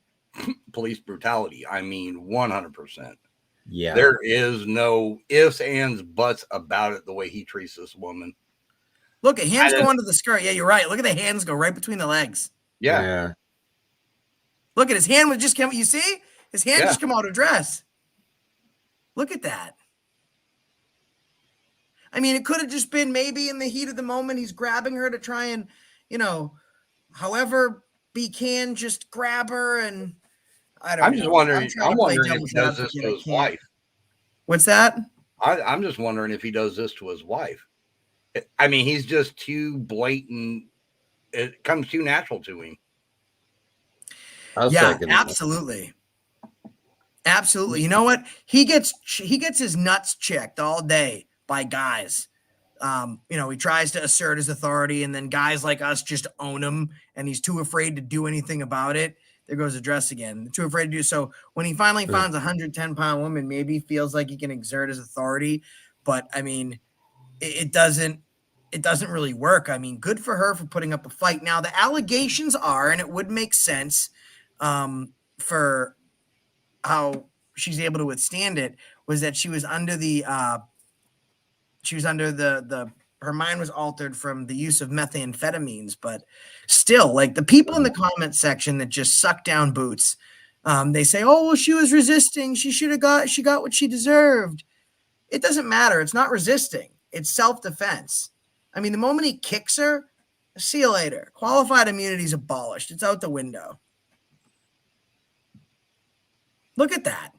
police brutality. 100%. Yeah. There is no ifs, ands, buts about it the way he treats this woman. Look, the hands go under the skirt. Yeah, you're right. Look at the hands go right between the legs. Yeah. Look at his hand was just come. You see? His hand just come out of dress. Look at that. It could have just been maybe in the heat of the moment, he's grabbing her to try and, however he can just grab her. And I don't know. I'm wondering if he does this to his wife. What's that? I'm just wondering if he does this to his wife. He's just too blatant. It comes too natural to him. Yeah, absolutely. Absolutely. You know what? He gets his nuts checked all day by guys. He tries to assert his authority, and then guys like us just own him, and he's too afraid to do anything about it. There goes the dress again. Too afraid to do so. When he finally finds a 110-pound woman, maybe he feels like he can exert his authority, but it doesn't really work. Good for her for putting up a fight. Now the allegations are, and it would make sense for how she's able to withstand it, was that she was under her mind was altered from the use of methamphetamines. But still, like, the people in the comment section that just suck down boots, they say, oh, well, she was resisting, she got what she deserved. It doesn't matter. It's not resisting, it's self-defense. The moment he kicks her, see you later. Qualified immunity is abolished. It's out the window. Look at that.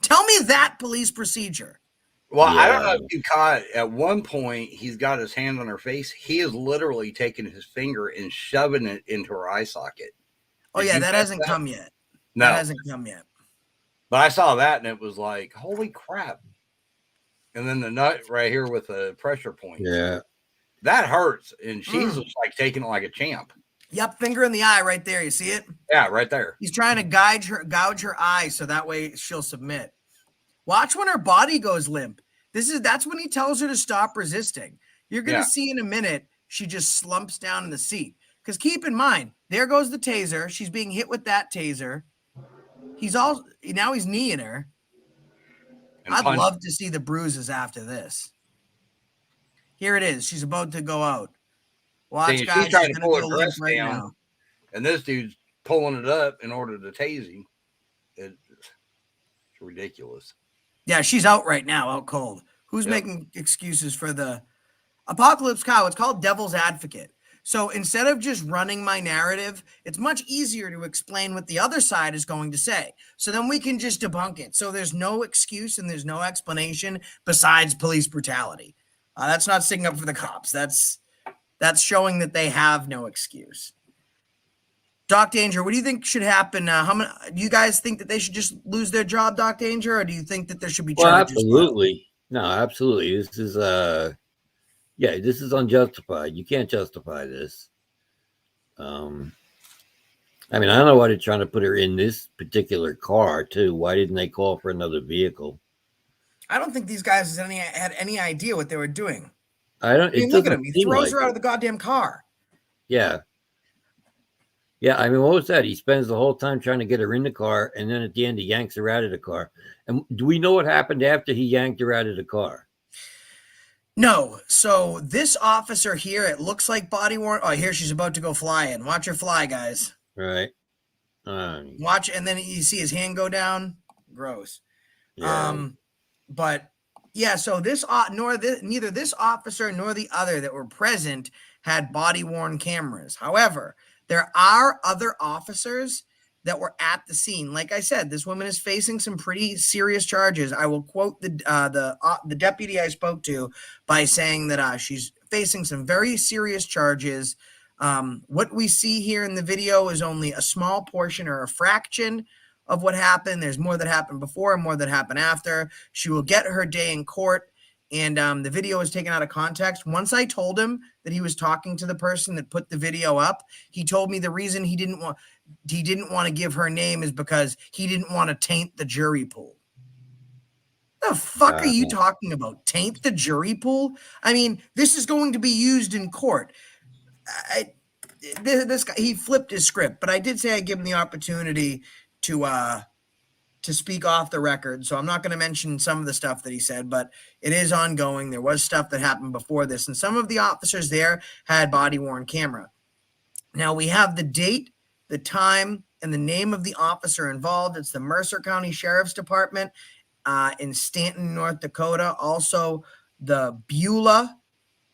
Tell me that police procedure. Well, yeah. I don't know if you caught at one point, he's got his hand on her face. He is literally taking his finger and shoving it into her eye socket. Oh, yeah, that hasn't come yet. No. That hasn't come yet. But I saw that, and it was like, holy crap. And then the nut right here with the pressure point. Yeah. That hurts. And she's just like taking it like a champ. Yep, finger in the eye right there. You see it? Yeah, right there. He's trying to gouge her eye so that way she'll submit. Watch when her body goes limp. That's when he tells her to stop resisting. You're going to see in a minute, she just slumps down in the seat. Because keep in mind, there goes the taser. She's being hit with that taser. Now he's kneeing her. I'd love to see the bruises after this. Here it is. She's about to go out. Watch, See, guys. she's trying She's to gonna pull go her limp dress right down, now. and this dude's pulling it up in order to tase him. It's ridiculous. Yeah, she's out right now, out cold. Who's Yep. making excuses for the Apocalypse Cow? It's called Devil's Advocate. So instead of just running my narrative, it's much easier to explain what the other side is going to say. So then we can just debunk it. So there's no excuse and there's no explanation besides police brutality. That's not sticking up for the cops. That's showing that they have no excuse. Doc Danger, what do you think should happen? How many? Do you guys think that they should just lose their job, Doc Danger, or do you think that there should be Well, charges? absolutely. No, absolutely. This is this is unjustified. You can't justify this. I mean, I don't know why they're trying to put her in this particular car too. Why didn't they call for another vehicle? I don't think these guys had any idea what they were doing. I don't. I mean, It look at doesn't him. He seem throws like her out it. of the goddamn car. Yeah. Yeah, I mean, what was that? He spends the whole time trying to get her in the car, and then at the end, he yanks her out of the car. And do we know what happened after he yanked her out of the car? No. So this officer here, it looks like body worn. Oh, here she's about to go flying. Watch her fly, guys. Right. Watch, and then you see his hand go down. Gross. Yeah. But yeah, so neither this officer nor the other that were present had body worn cameras. However, there are other officers that were at the scene. Like I said, this woman is facing some pretty serious charges. I will quote the deputy I spoke to by saying that she's facing some very serious charges. What we see here in the video is only a small portion or a fraction of what happened. There's more that happened before and more that happened after. She will get her day in court. And the video is taken out of context. Once I told him that he was talking to the person that put the video up, he told me the reason he didn't want to give her name is because he didn't want to taint the jury pool. The fuck are you talking about? Taint the jury pool? I mean, this is going to be used in court. This guy, he flipped his script, but I did say I'd give him the opportunity to speak off the record. So I'm not going to mention some of the stuff that he said, but it is ongoing. There was stuff that happened before this, and some of the officers there had body-worn camera. Now we have the date, the time, and the name of the officer involved. It's the Mercer County Sheriff's Department in Stanton, North Dakota. Also, the Beulah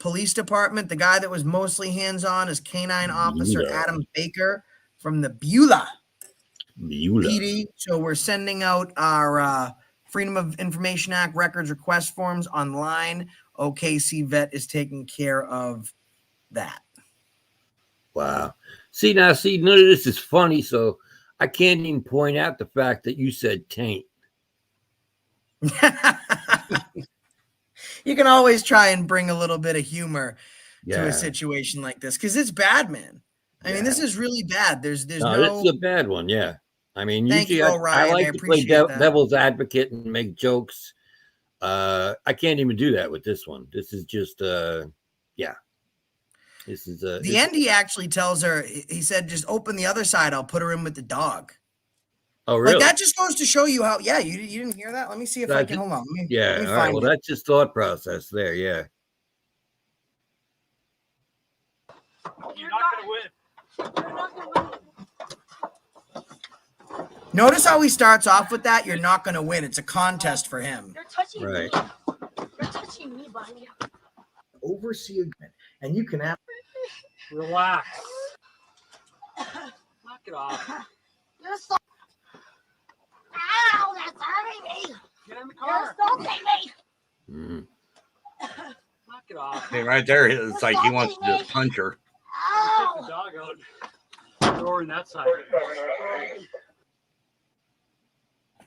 Police Department. The guy that was mostly hands-on is Canine Officer Adam Baker from the Beulah PD. So we're sending out our Freedom of Information Act records request forms online. OKC Vet is taking care of that. Wow. See, none of this is funny, so I can't even point out the fact that you said taint. You can always try and bring a little bit of humor to Yeah. a situation like this because it's bad, man. I mean, this is really bad. There's No, no. this is a bad one. Yeah. I mean, Thank usually you, Ryan. I like I to play appreciate that. devil's advocate and make jokes. I can't even do that with this one. This is just, yeah. This is The end, he actually tells her, he said, just open the other side. I'll put her in with the dog. Oh, really? Like, that just goes to show you how, yeah, you didn't hear that? Let me see if I can, hold on. Let yeah, me all right. find Well, it. that's just thought process there, yeah. You're not going to win. You're not gonna win. Notice how he starts off with that. You're not going to win. It's a contest for him. You're touching Right. me. You're touching me, buddy. Oversee agreement, and you can have Relax. Knock it off. You're so. Ow, that's hurting me. Get in the You're car. assaulting me. Mhm. Knock it off. See, right there, it's like he wants to just punch her. Take the Ow. dog out. Door in that side.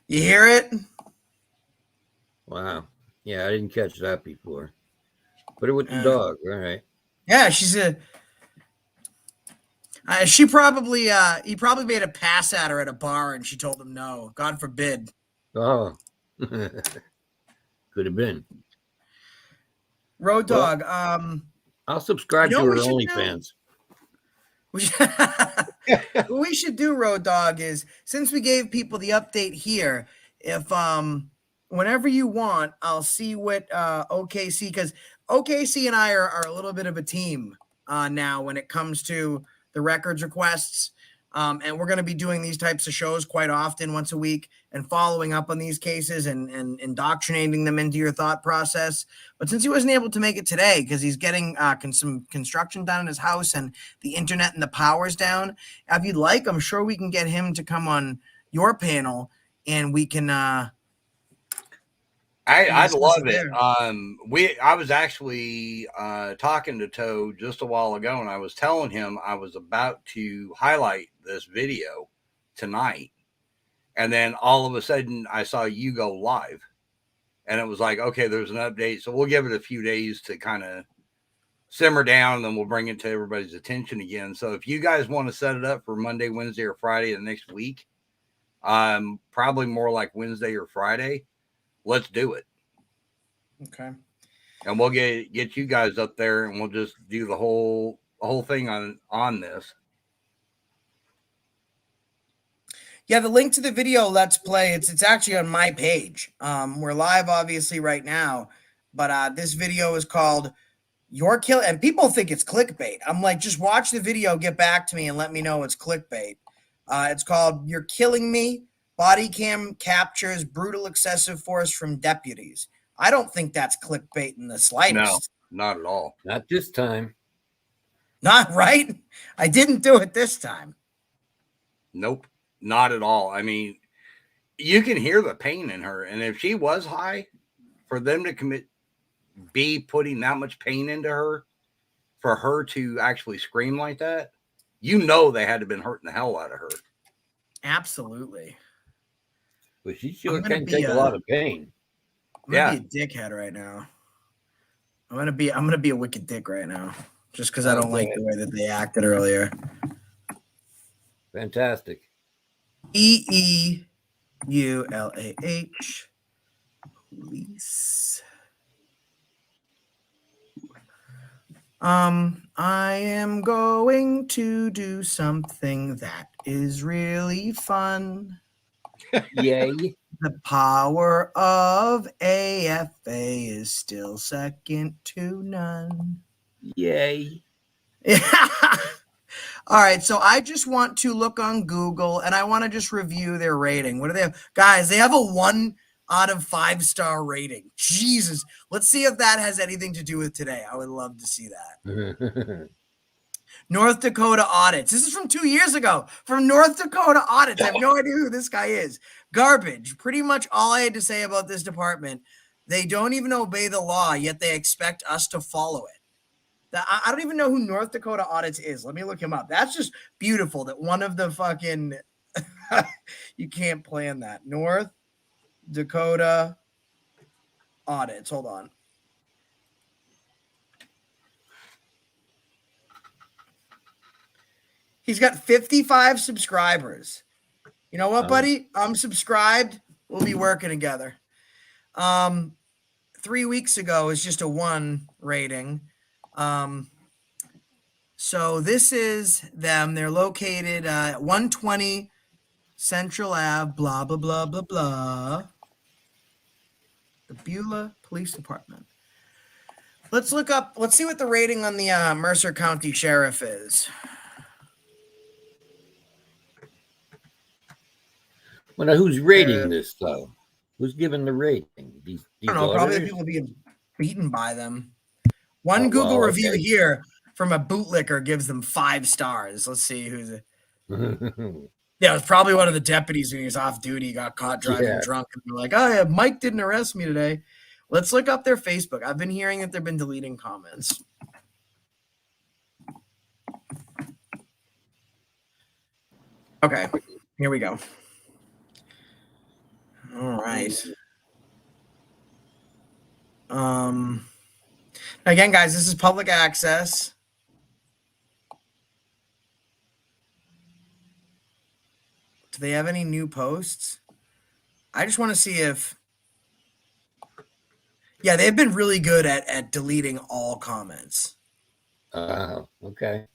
You hear it? Wow. Yeah, I didn't catch that before. Put it with the Uh, dog. All right. Yeah, she's a. He probably made a pass at her at a bar and she told him no. God forbid. Oh. Could have been. Road Well, Dog. I'll subscribe You know to what her we should do? OnlyFans. What we should do, Road Dog, is since we gave people the update here, if whenever you want, I'll see what OKC, because OKC and I are a little bit of a team now when it comes to the records requests. And we're going to be doing these types of shows quite often, once a week, and following up on these cases and indoctrinating them into your thought process. But since he wasn't able to make it today because he's getting some construction done in his house and the internet and the power's down, if you'd like, I'm sure we can get him to come on your panel and we can. I'd love it. there. I was actually talking to Toe just a while ago, and I was telling him I was about to highlight this video tonight, and then all of a sudden I saw you go live, and it was like, okay, there's an update, so we'll give it a few days to kind of simmer down, and then we'll bring it to everybody's attention again. So if you guys want to set it up for Monday, Wednesday, or Friday of the next week, probably more like Wednesday or Friday. Let's do it. Okay. And we'll get you guys up there, and we'll just do the whole thing on this. Yeah, the link to the video Let's Play, it's actually on my page. We're live obviously right now, but this video is called You're Killing, and people think it's clickbait. I'm like, just watch the video, get back to me, and let me know it's clickbait. It's called You're Killing Me. Bodycam captures brutal excessive force from deputies. I don't think that's clickbait in the slightest. No, not at all. Not this time. Not right. I didn't do it this time. Nope, not at all. I mean, you can hear the pain in her, and if she was high, for them to be putting that much pain into her, for her to actually scream like that, you know they had to have been hurting the hell out of her. Absolutely. But she sure can take a lot of pain. I'm gonna be a dickhead right now. I'm gonna be a wicked dick right now, just because I don't like the way that they acted earlier. Fantastic. EEULAH police. I am going to do something that is really fun. Yay. The power of AFA is still second to none. Yay. All right, so I just want to look on Google and I want to just review their rating. What do they have? Guys, they have a 1 out of 5-star rating. Jesus. Let's see if that has anything to do with today. I would love to see that. North Dakota audits. This is from 2 years ago. From North Dakota audits. I have no idea who this guy is. Garbage. Pretty much all I had to say about this department. They don't even obey the law, yet they expect us to follow it. I don't even know who North Dakota audits is. Let me look him up. That's just beautiful that one of the fucking you can't plan that. North Dakota audits. Hold on. He's got 55 subscribers. You know what, buddy? I'm subscribed. We'll be working together. 3 weeks ago is just a 1 rating. So this is them. They're located at 120 Central Ave, blah, blah, blah, blah, blah. The Beulah Police Department. Let's look up. Let's see what the rating on the Mercer County Sheriff is. Well, now who's rating this, though? Who's giving the rating? These I don't know. Probably the auditors? people being beaten by them. One Google review here from a bootlicker gives them 5 stars. Let's see who's it. Yeah, it's probably one of the deputies when he was off duty, got caught driving drunk. And they're like, oh, yeah, Mike didn't arrest me today. Let's look up their Facebook. I've been hearing that they've been deleting comments. Okay, here we go. All right. Again, guys, this is public access. Do they have any new posts? I just want to see if... Yeah, they've been really good at deleting all comments. Okay.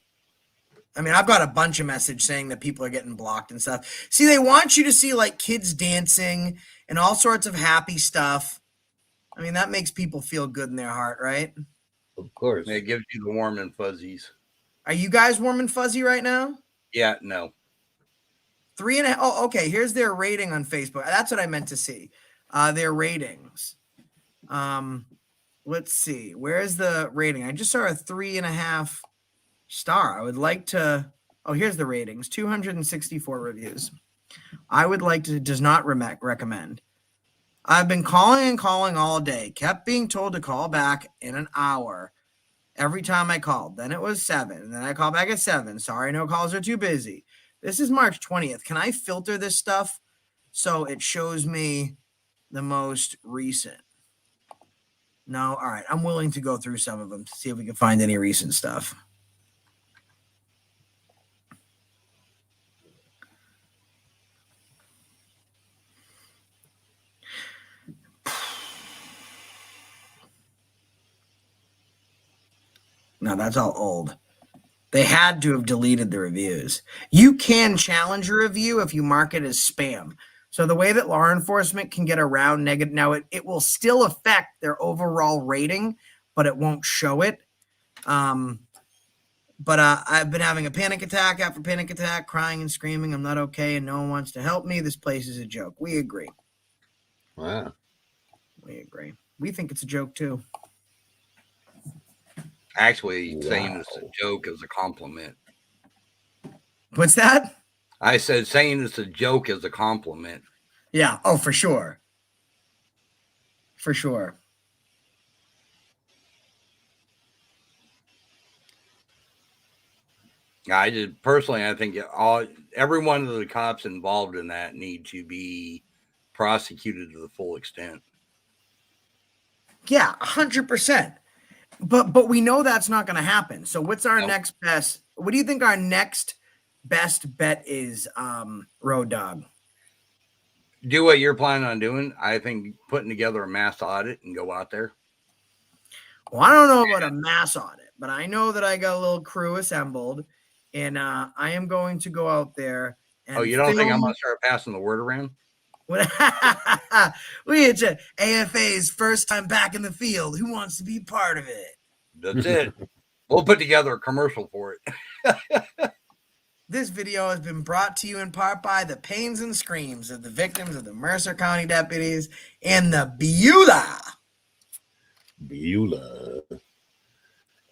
I mean, I've got a bunch of messages saying that people are getting blocked and stuff. See, they want you to see, like, kids dancing and all sorts of happy stuff. I mean, that makes people feel good in their heart, right? Of course. It gives you the warm and fuzzies. Are you guys warm and fuzzy right now? Yeah, no. 3.5. Oh, okay. Here's their rating on Facebook. That's what I meant to see. Their ratings. Let's see. Where's the rating? I just saw a 3.5 star. I would like to. Oh, here's the ratings. 264 reviews. I would like to. Does not recommend. I've been calling and calling all day. Kept being told to call back in an hour. Every time I called. Then it was 7. And then I called back at 7. Sorry, no calls are too busy. This is March 20th. Can I filter this stuff so it shows me the most recent? No? All right. I'm willing to go through some of them to see if we can find any recent stuff. No, that's all old. They had to have deleted the reviews. You can challenge a review if you mark it as spam. So the way that law enforcement can get around negative, now it will still affect their overall rating, but it won't show it. But I've been having a panic attack after panic attack, crying and screaming. I'm not okay, and no one wants to help me. This place is a joke. We agree. Wow. We agree. We think it's a joke too. Actually, saying it's a joke is a compliment. What's that? I said saying it's a joke is a compliment. Yeah. Oh, for sure. For sure. I think every one of the cops involved in that need to be prosecuted to the full extent. Yeah, 100%. But we know that's not going to happen. So what's our next best? What do you think our next best bet is, Road Dog? Do what you're planning on doing. I think putting together a mass audit and go out there. Well, I don't know about a mass audit, but I know that I got a little crew assembled, and I am going to go out there. And you don't think I'm going to start passing the word around? We had AFA's first time back in the field. Who wants to be part of it? That's it. We'll put together a commercial for it. This video has been brought to you in part by the pains and screams of the victims of the Mercer County deputies and the Beulah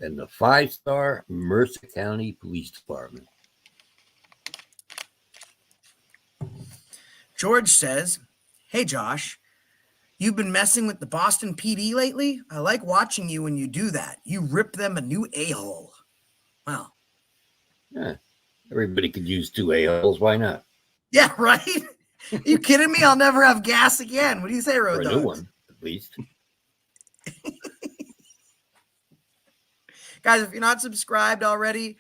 and the 5-star Mercer County Police Department. George says, "Hey, Josh, you've been messing with the Boston PD lately? I like watching you when you do that. You rip them a new a-hole." Wow. Yeah, everybody could use 2 a-holes. Why not? Yeah, right? Are you kidding me? I'll never have gas again. What do you say, Road Or a Dogs? new one, at least. Guys, if you're not subscribed already,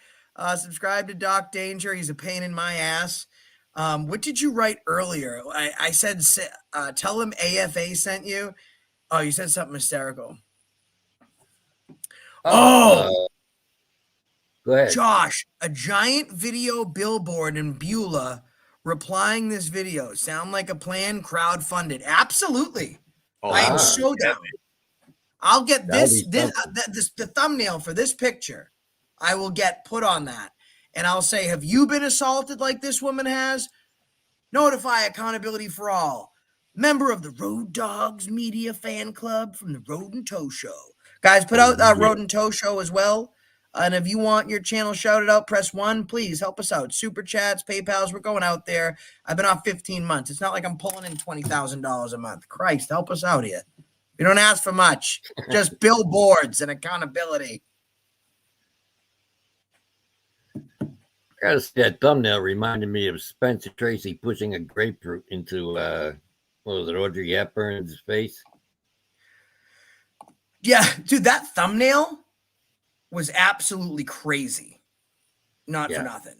subscribe to Doc Danger. He's a pain in my ass. What did you write earlier? I said, tell him AFA sent you. Oh, you said something hysterical. Go ahead. Josh, a giant video billboard in Beulah replying this video. Sound like a plan? Crowdfunded. Absolutely. I am so down. I'll get the thumbnail for this picture. I will get put on that. And I'll say, have you been assaulted like this woman has? Notify Accountability for All. Member of the Road Dogs Media Fan Club from the Road and Tow Show. Guys, put out Road and Tow Show as well. And if you want your channel shouted out, press 1. Please help us out. Super chats, PayPals, we're going out there. I've been off 15 months. It's not like I'm pulling in $20,000 a month. Christ, help us out here. We don't ask for much. Just billboards and accountability. I gotta say, that thumbnail reminded me of Spencer Tracy pushing a grapefruit into what was it, Audrey Hepburn's face? Yeah, dude, that thumbnail was absolutely crazy. Not for nothing.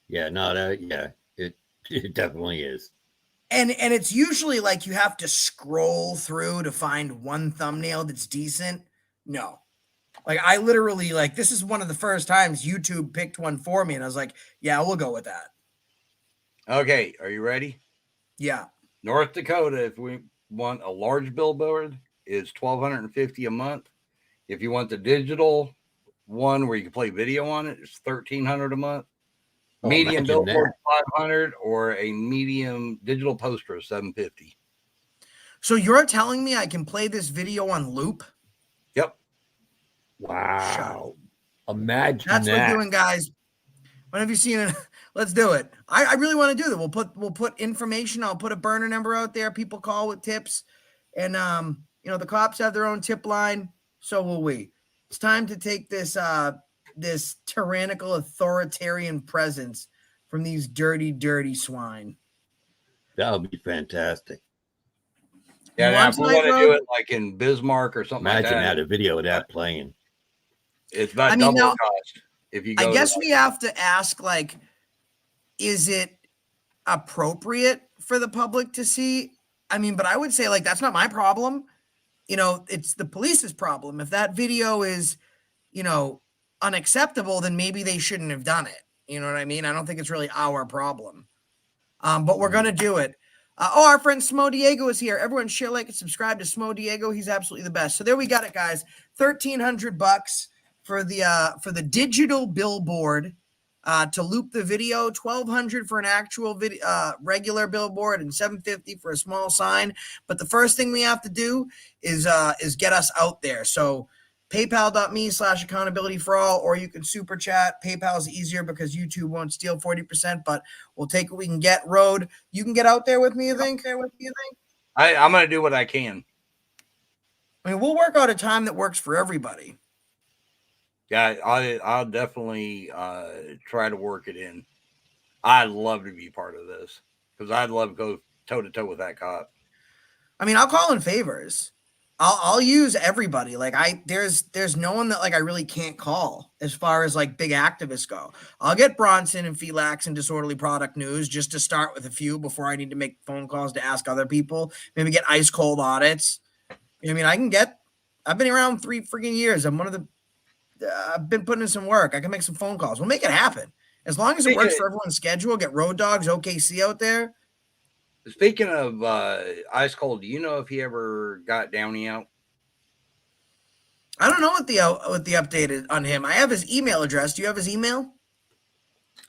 Yeah, no, it definitely is. And it's usually like you have to scroll through to find one thumbnail that's decent. No. Like I literally this is one of the first times YouTube picked one for me and I was like, yeah, we'll go with that. Okay, are you ready? Yeah. North Dakota, if we want a large billboard, is $1,250 a month. If you want the digital one where you can play video on it. It's $1,300 a month. Oh, Medium imagine billboard $500, or a medium digital poster of $750. So you're telling me I can play this video on loop? Yep. Wow. Imagine That's what that. we're doing, guys. When have you seen it? Let's do it. I really want to do that. We'll put information. I'll put a burner number out there. People call with tips. And the cops have their own tip line. So will we. It's time to take this this tyrannical authoritarian presence from these dirty, dirty swine. That would be fantastic. Yeah, You now want if we tonight, want to Rob? do it like in Bismarck or something Imagine like that, a video of that playing. it's about I mean, double now, the cost. If you go I guess to, we have to ask, like, is it appropriate for the public to see? I mean, but I would say, like, that's not my problem. It's the police's problem. If that video is, unacceptable, then maybe they shouldn't have done it. You know what I mean? I don't think it's really our problem. But we're going to do it. Our friend Smo Diego is here. Everyone share, like, and subscribe to Smo Diego. He's absolutely the best. So there we got it, guys. $1,300 for the digital billboard to loop the video, $1,200 for an actual video, regular billboard, and $750 for a small sign. But the first thing we have to do is get us out there. So PayPal.me/accountability for all, or you can super chat. PayPal is easier because YouTube won't steal 40%, but we'll take what we can get. Road, you can get out there with me, you think? I'm going to do what I can. I mean, we'll work out a time that works for everybody. Yeah, I'll definitely try to work it in. I'd love to be part of this because I'd love to go toe to toe with that cop. I mean, I'll call in favors. I'll use everybody. Like there's no one that like I really can't call as far as like big activists go. I'll get Bronson and Felix and Disorderly Product News just to start with a few before I need to make phone calls to ask other people. Maybe get ice cold audits. I mean, I've been around 3 freaking years. I've been putting in some work. I can make some phone calls. We'll make it happen. As long as it works for everyone's schedule, get Road Dogs, OKC out there. Speaking of ice cold, do you know if he ever got Downey out? I don't know what the update is on him. I have his email address. Do you have his email?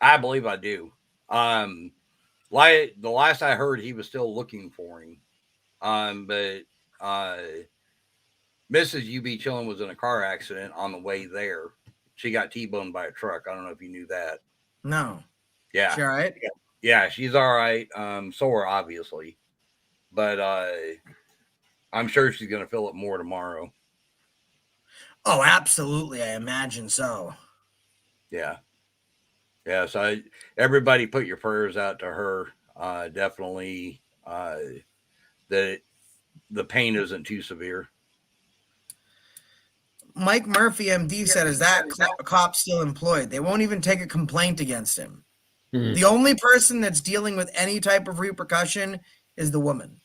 I believe I do. Like the last I heard, he was still looking for him. But Mrs. UB Chillin was in a car accident on the way there. She got T-boned by a truck. I don't know if you knew that. No. Yeah. She all right? Yeah, she's all right. Sore, obviously. But I'm sure she's going to feel it more tomorrow. Oh, absolutely. I imagine so. Yeah. Yeah, so everybody put your prayers out to her. Definitely that the pain isn't too severe. Mike Murphy, MD, said, is that cop still employed? They won't even take a complaint against him. The only person that's dealing with any type of repercussion is the woman.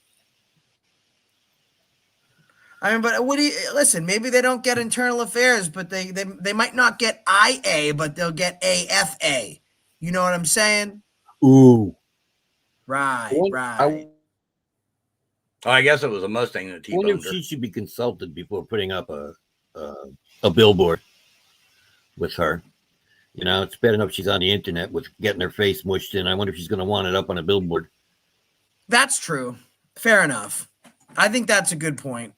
I mean, but what do you listen? Maybe they don't get internal affairs, but they might not get IA, but they'll get AFA. You know what I'm saying? Ooh, right. I guess it was a Mustang that I wonder if T-boned her. she should be consulted before putting up a billboard with her. You know, it's bad enough she's on the internet with getting her face mushed in. I wonder if she's going to want it up on a billboard. That's true. Fair enough. I think that's a good point.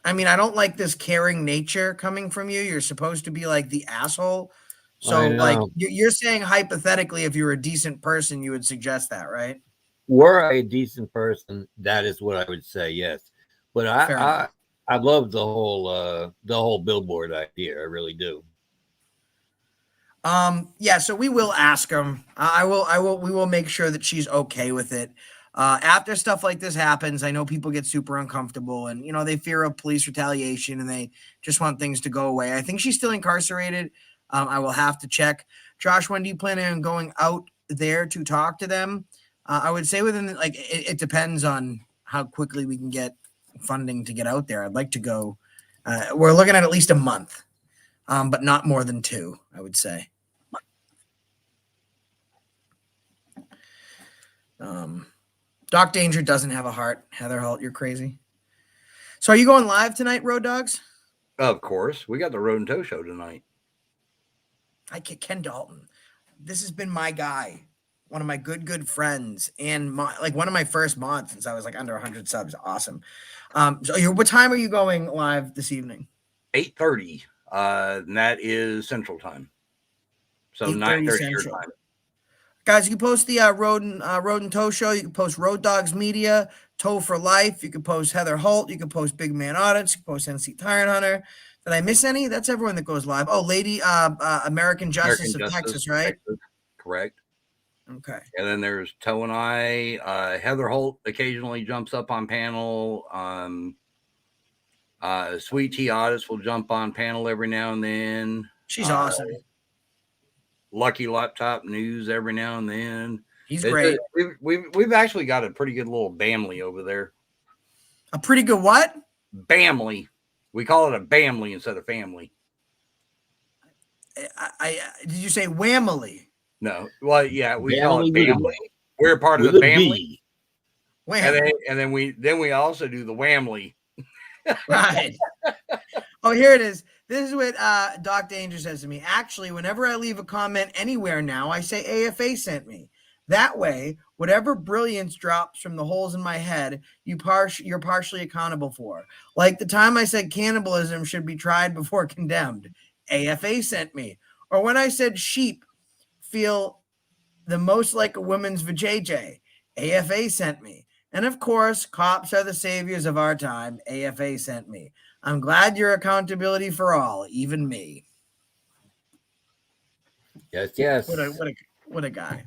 I mean, I don't like this caring nature coming from you. You're supposed to be like the asshole. So, like, you're saying hypothetically, if you were a decent person, you would suggest that, right? Were I a decent person, that is what I would say, yes. But I love the whole billboard idea. I really do. Yeah, so we will ask him. We will make sure that she's okay with it. After stuff like this happens, I know people get super uncomfortable and, you know, they fear of police retaliation and they just want things to go away. I think she's still incarcerated. I will have to check. Josh, when do you plan on going out there to talk to them? I would say within, like, it depends on how quickly we can get funding to get out there. I'd like to go. We're looking at least a month, but not more than 2, I would say. Doc Danger doesn't have a heart. Heather Holt, you're crazy. So are you going live tonight, Road Dogs? Of course. We got the Road and Tow show tonight. Ken Dalton. This has been my guy, one of my good friends, and one of my first mods since I was like under 100 subs. Awesome. So what time are you going live this evening? 8:30. And that is Central Time. So 8:30 9:30 your Central. time. Guys, you can post the Road and Toe Show. You can post Road Dogs Media, Toe for Life. You can post Heather Holt. You can post Big Man Audits. You can post NC Tyrant Hunter. Did I miss any? That's everyone that goes live. Oh, Lady American Justice of Texas, right? Texas, correct. Okay. And then there's Toe and I. Heather Holt occasionally jumps up on panel. Sweet Tea Audits will jump on panel every now and then. She's awesome. Lucky Laptop News every now and then. He's great. We've actually got a pretty good little family over there. A pretty good what? Family. We call it a family instead of family. Did you say whamily? No. Well, yeah, we Family call it with a family. B. We're part of With the a family. B. And then we also do the whamly. Right. Oh, here it is. This is what Doc Danger says to me. Actually, whenever I leave a comment anywhere now, I say AFA sent me. That way, whatever brilliance drops from the holes in my head, you're partially accountable for. Like the time I said cannibalism should be tried before condemned. AFA sent me. Or when I said sheep feel the most like a woman's vajayjay. AFA sent me. And of course, cops are the saviors of our time. AFA sent me. I'm glad you're accountability for all, even me. Yes. What a guy.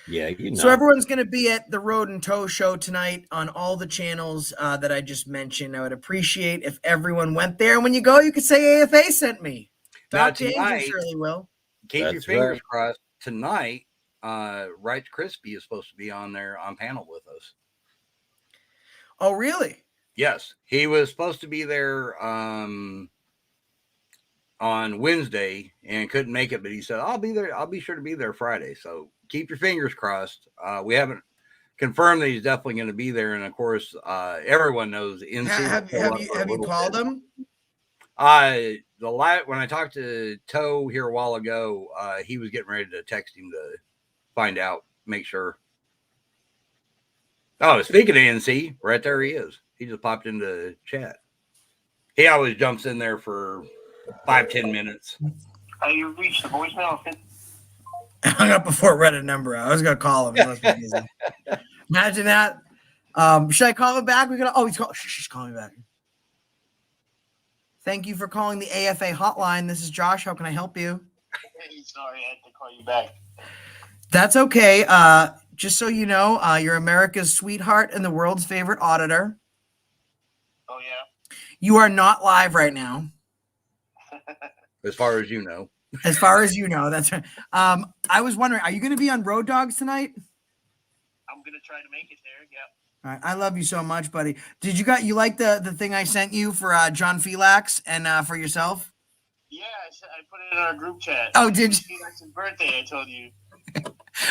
Yeah, you know. So everyone's going to be at the Road and Toe Show tonight on all the channels that I just mentioned. I would appreciate if everyone went there. And when you go, you could say AFA sent me. Now, Doc Danger surely will. Keep your That's fingers right. crossed. Tonight, Right Crispy is supposed to be on there on panel with us. Oh, really? Yes, he was supposed to be there on Wednesday and couldn't make it, but he said, I'll be there. I'll be sure to be there Friday. So keep your fingers crossed. We haven't confirmed that he's definitely going to be there. And of course, everyone knows NC. Have you called him? When I talked to Toe here a while ago, he was getting ready to text him to find out, make sure. Oh, speaking of NC, right there he is. He just popped into chat. He always jumps in there for 5-10 minutes. You reached the voicemail. I hung up before it read a number. I was gonna call him. He must be busy. Imagine that. Should I call him back? She's calling me back. Thank you for calling the AFA hotline. This is Josh. How can I help you? Sorry, I had to call you back. That's okay. Just so you know, you're America's sweetheart and the world's favorite auditor. Oh, yeah? You are not live right now. As far as you know. As far as you know, that's right. I was wondering, are you going to be on Road Dogs tonight? I'm going to try to make it there, yeah. All right. I love you so much, buddy. You like the thing I sent you for John Felax and for yourself? Yeah, I put it in our group chat. Oh, did you? Felax's birthday, I told you.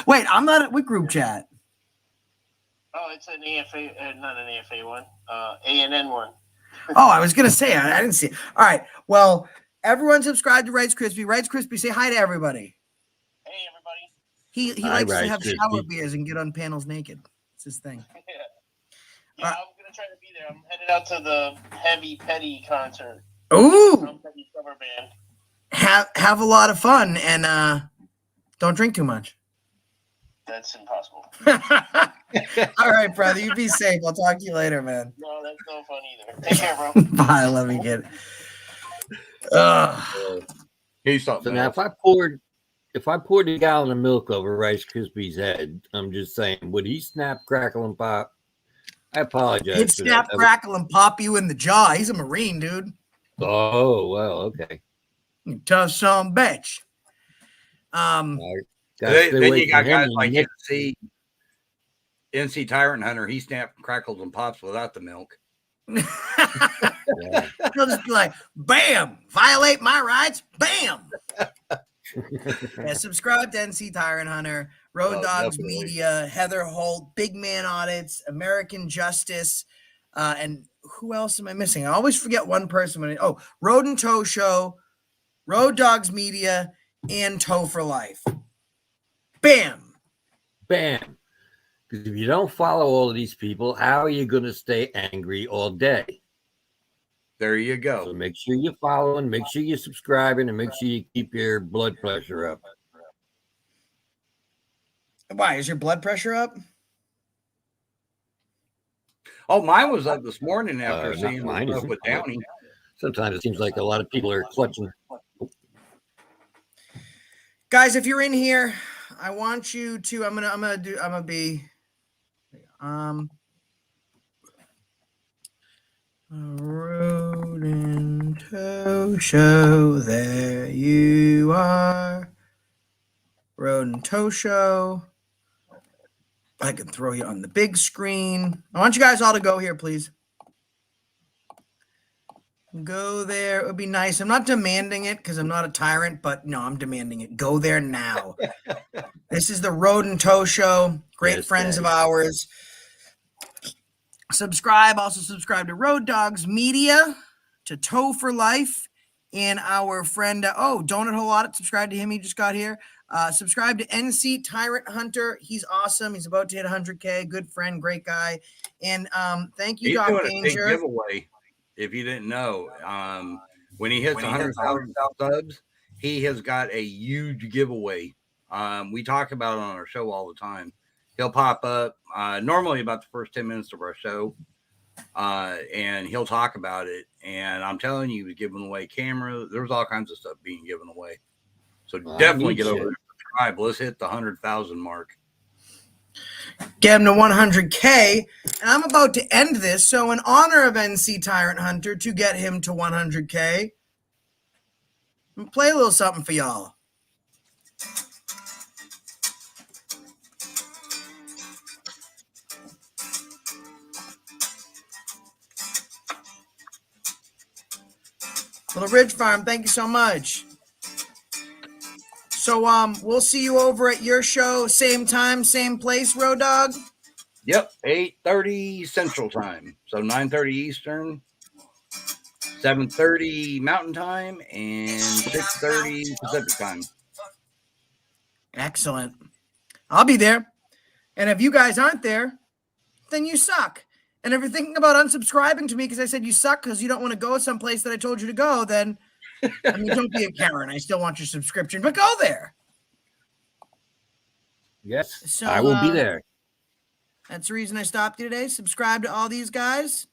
Wait, I'm not at what group chat? Oh, it's an AFA, not an AFA one, ANN one. Oh, I was going to say, I didn't see it. All right. Well, everyone subscribe to Rice Krispie. Rice Krispie, say hi to everybody. Hey, everybody. He Hi, likes to Rice have Krispie. shower beers and get on panels naked. It's his thing. Yeah, I'm going to try to be there. I'm headed out to the Heavy Petty concert. Ooh. Tom Petty cover band. Have a lot of fun and don't drink too much. That's impossible. All right, brother. You be safe. I'll talk to you later, man. No, that's no fun either. Take care, bro. Bye. I love you, kid. He's something So now, else. if I poured a gallon of milk over Rice Krispie's head, I'm just saying, would he snap, crackle, and pop? I apologize. He'd for snap, that. crackle, and pop you in the jaw. He's a Marine, dude. Oh well, okay. You tough son of a bitch. Then you got guys like NC Tyrant Hunter. He snaps, crackles, and pops without the milk. Yeah. He'll just be like, bam, violate my rights, bam. Yeah, subscribe to NC Tyrant Hunter, Road Dogs definitely. Media, Heather Holt, Big Man Audits, American Justice, and who else am I missing? I always forget one person. Road and Toe Show, Road Dogs Media, and Toe for Life. Bam. Bam. Because if you don't follow all of these people, how are you going to stay angry all day? There you So go. make sure you're following, make sure you're subscribing, and make sure you keep your blood pressure up. Why? Is your blood pressure up? Oh, mine was up this morning after Not seeing mine, the stuff isn't with it? Downey. Sometimes it seems like a lot of people are clutching. Guys, if you're in here, I want you to, I'm gonna be Road and Toe Show, there you are. Road and Toe Show. I can throw you on the big screen. I want you guys all to go here, please. Go there. It would be nice. I'm not demanding it because I'm not a tyrant, but no, I'm demanding it. Go there now. This is the Road and Toe Show. Great Yes, friends of Dad. ours. Subscribe. Also subscribe to Road Dogs Media, to Toe for Life, and our friend, Donut Hole Audit. Subscribe to him. He just got here. Subscribe to NC Tyrant Hunter. He's awesome. He's about to hit 100K. Good friend, great guy. And thank you, He's Doc doing a big Danger. giveaway. If you didn't know, when he hits 100,000 subs, he has got a huge giveaway. We talk about it on our show all the time. He'll pop up normally about the first 10 minutes of our show, and he'll talk about it. And I'm telling you, he's giving away cameras. There's all kinds of stuff being given away. So definitely get over there and subscribe. Let's hit the 100,000 mark. Get him to 100K. And I'm about to end this. So in honor of NC Tyrant Hunter, to get him to 100K, I'm gonna play a little something for y'all. Little Ridge Farm, thank you so much. So we'll see you over at your show, same time, same place, Road Dog. Yep, 8:30 Central Time. So 9:30 Eastern, 7:30 Mountain Time, and 6:30 Pacific Time. Excellent. I'll be there. And if you guys aren't there, then you suck. And if you're thinking about unsubscribing to me because I said you suck because you don't want to go someplace that I told you to go, then I mean, don't be a Karen. I still want your subscription, but go there. Yes, So, I will be there. That's the reason I stopped you today. Subscribe to all these guys.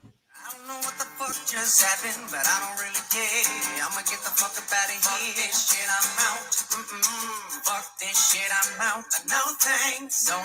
I don't know what the fuck just happened, but I don't really care. I'ma get the fuck up out of here. Fuck this shit, I'm out. Fuck this shit, I'm out. No thanks. Don't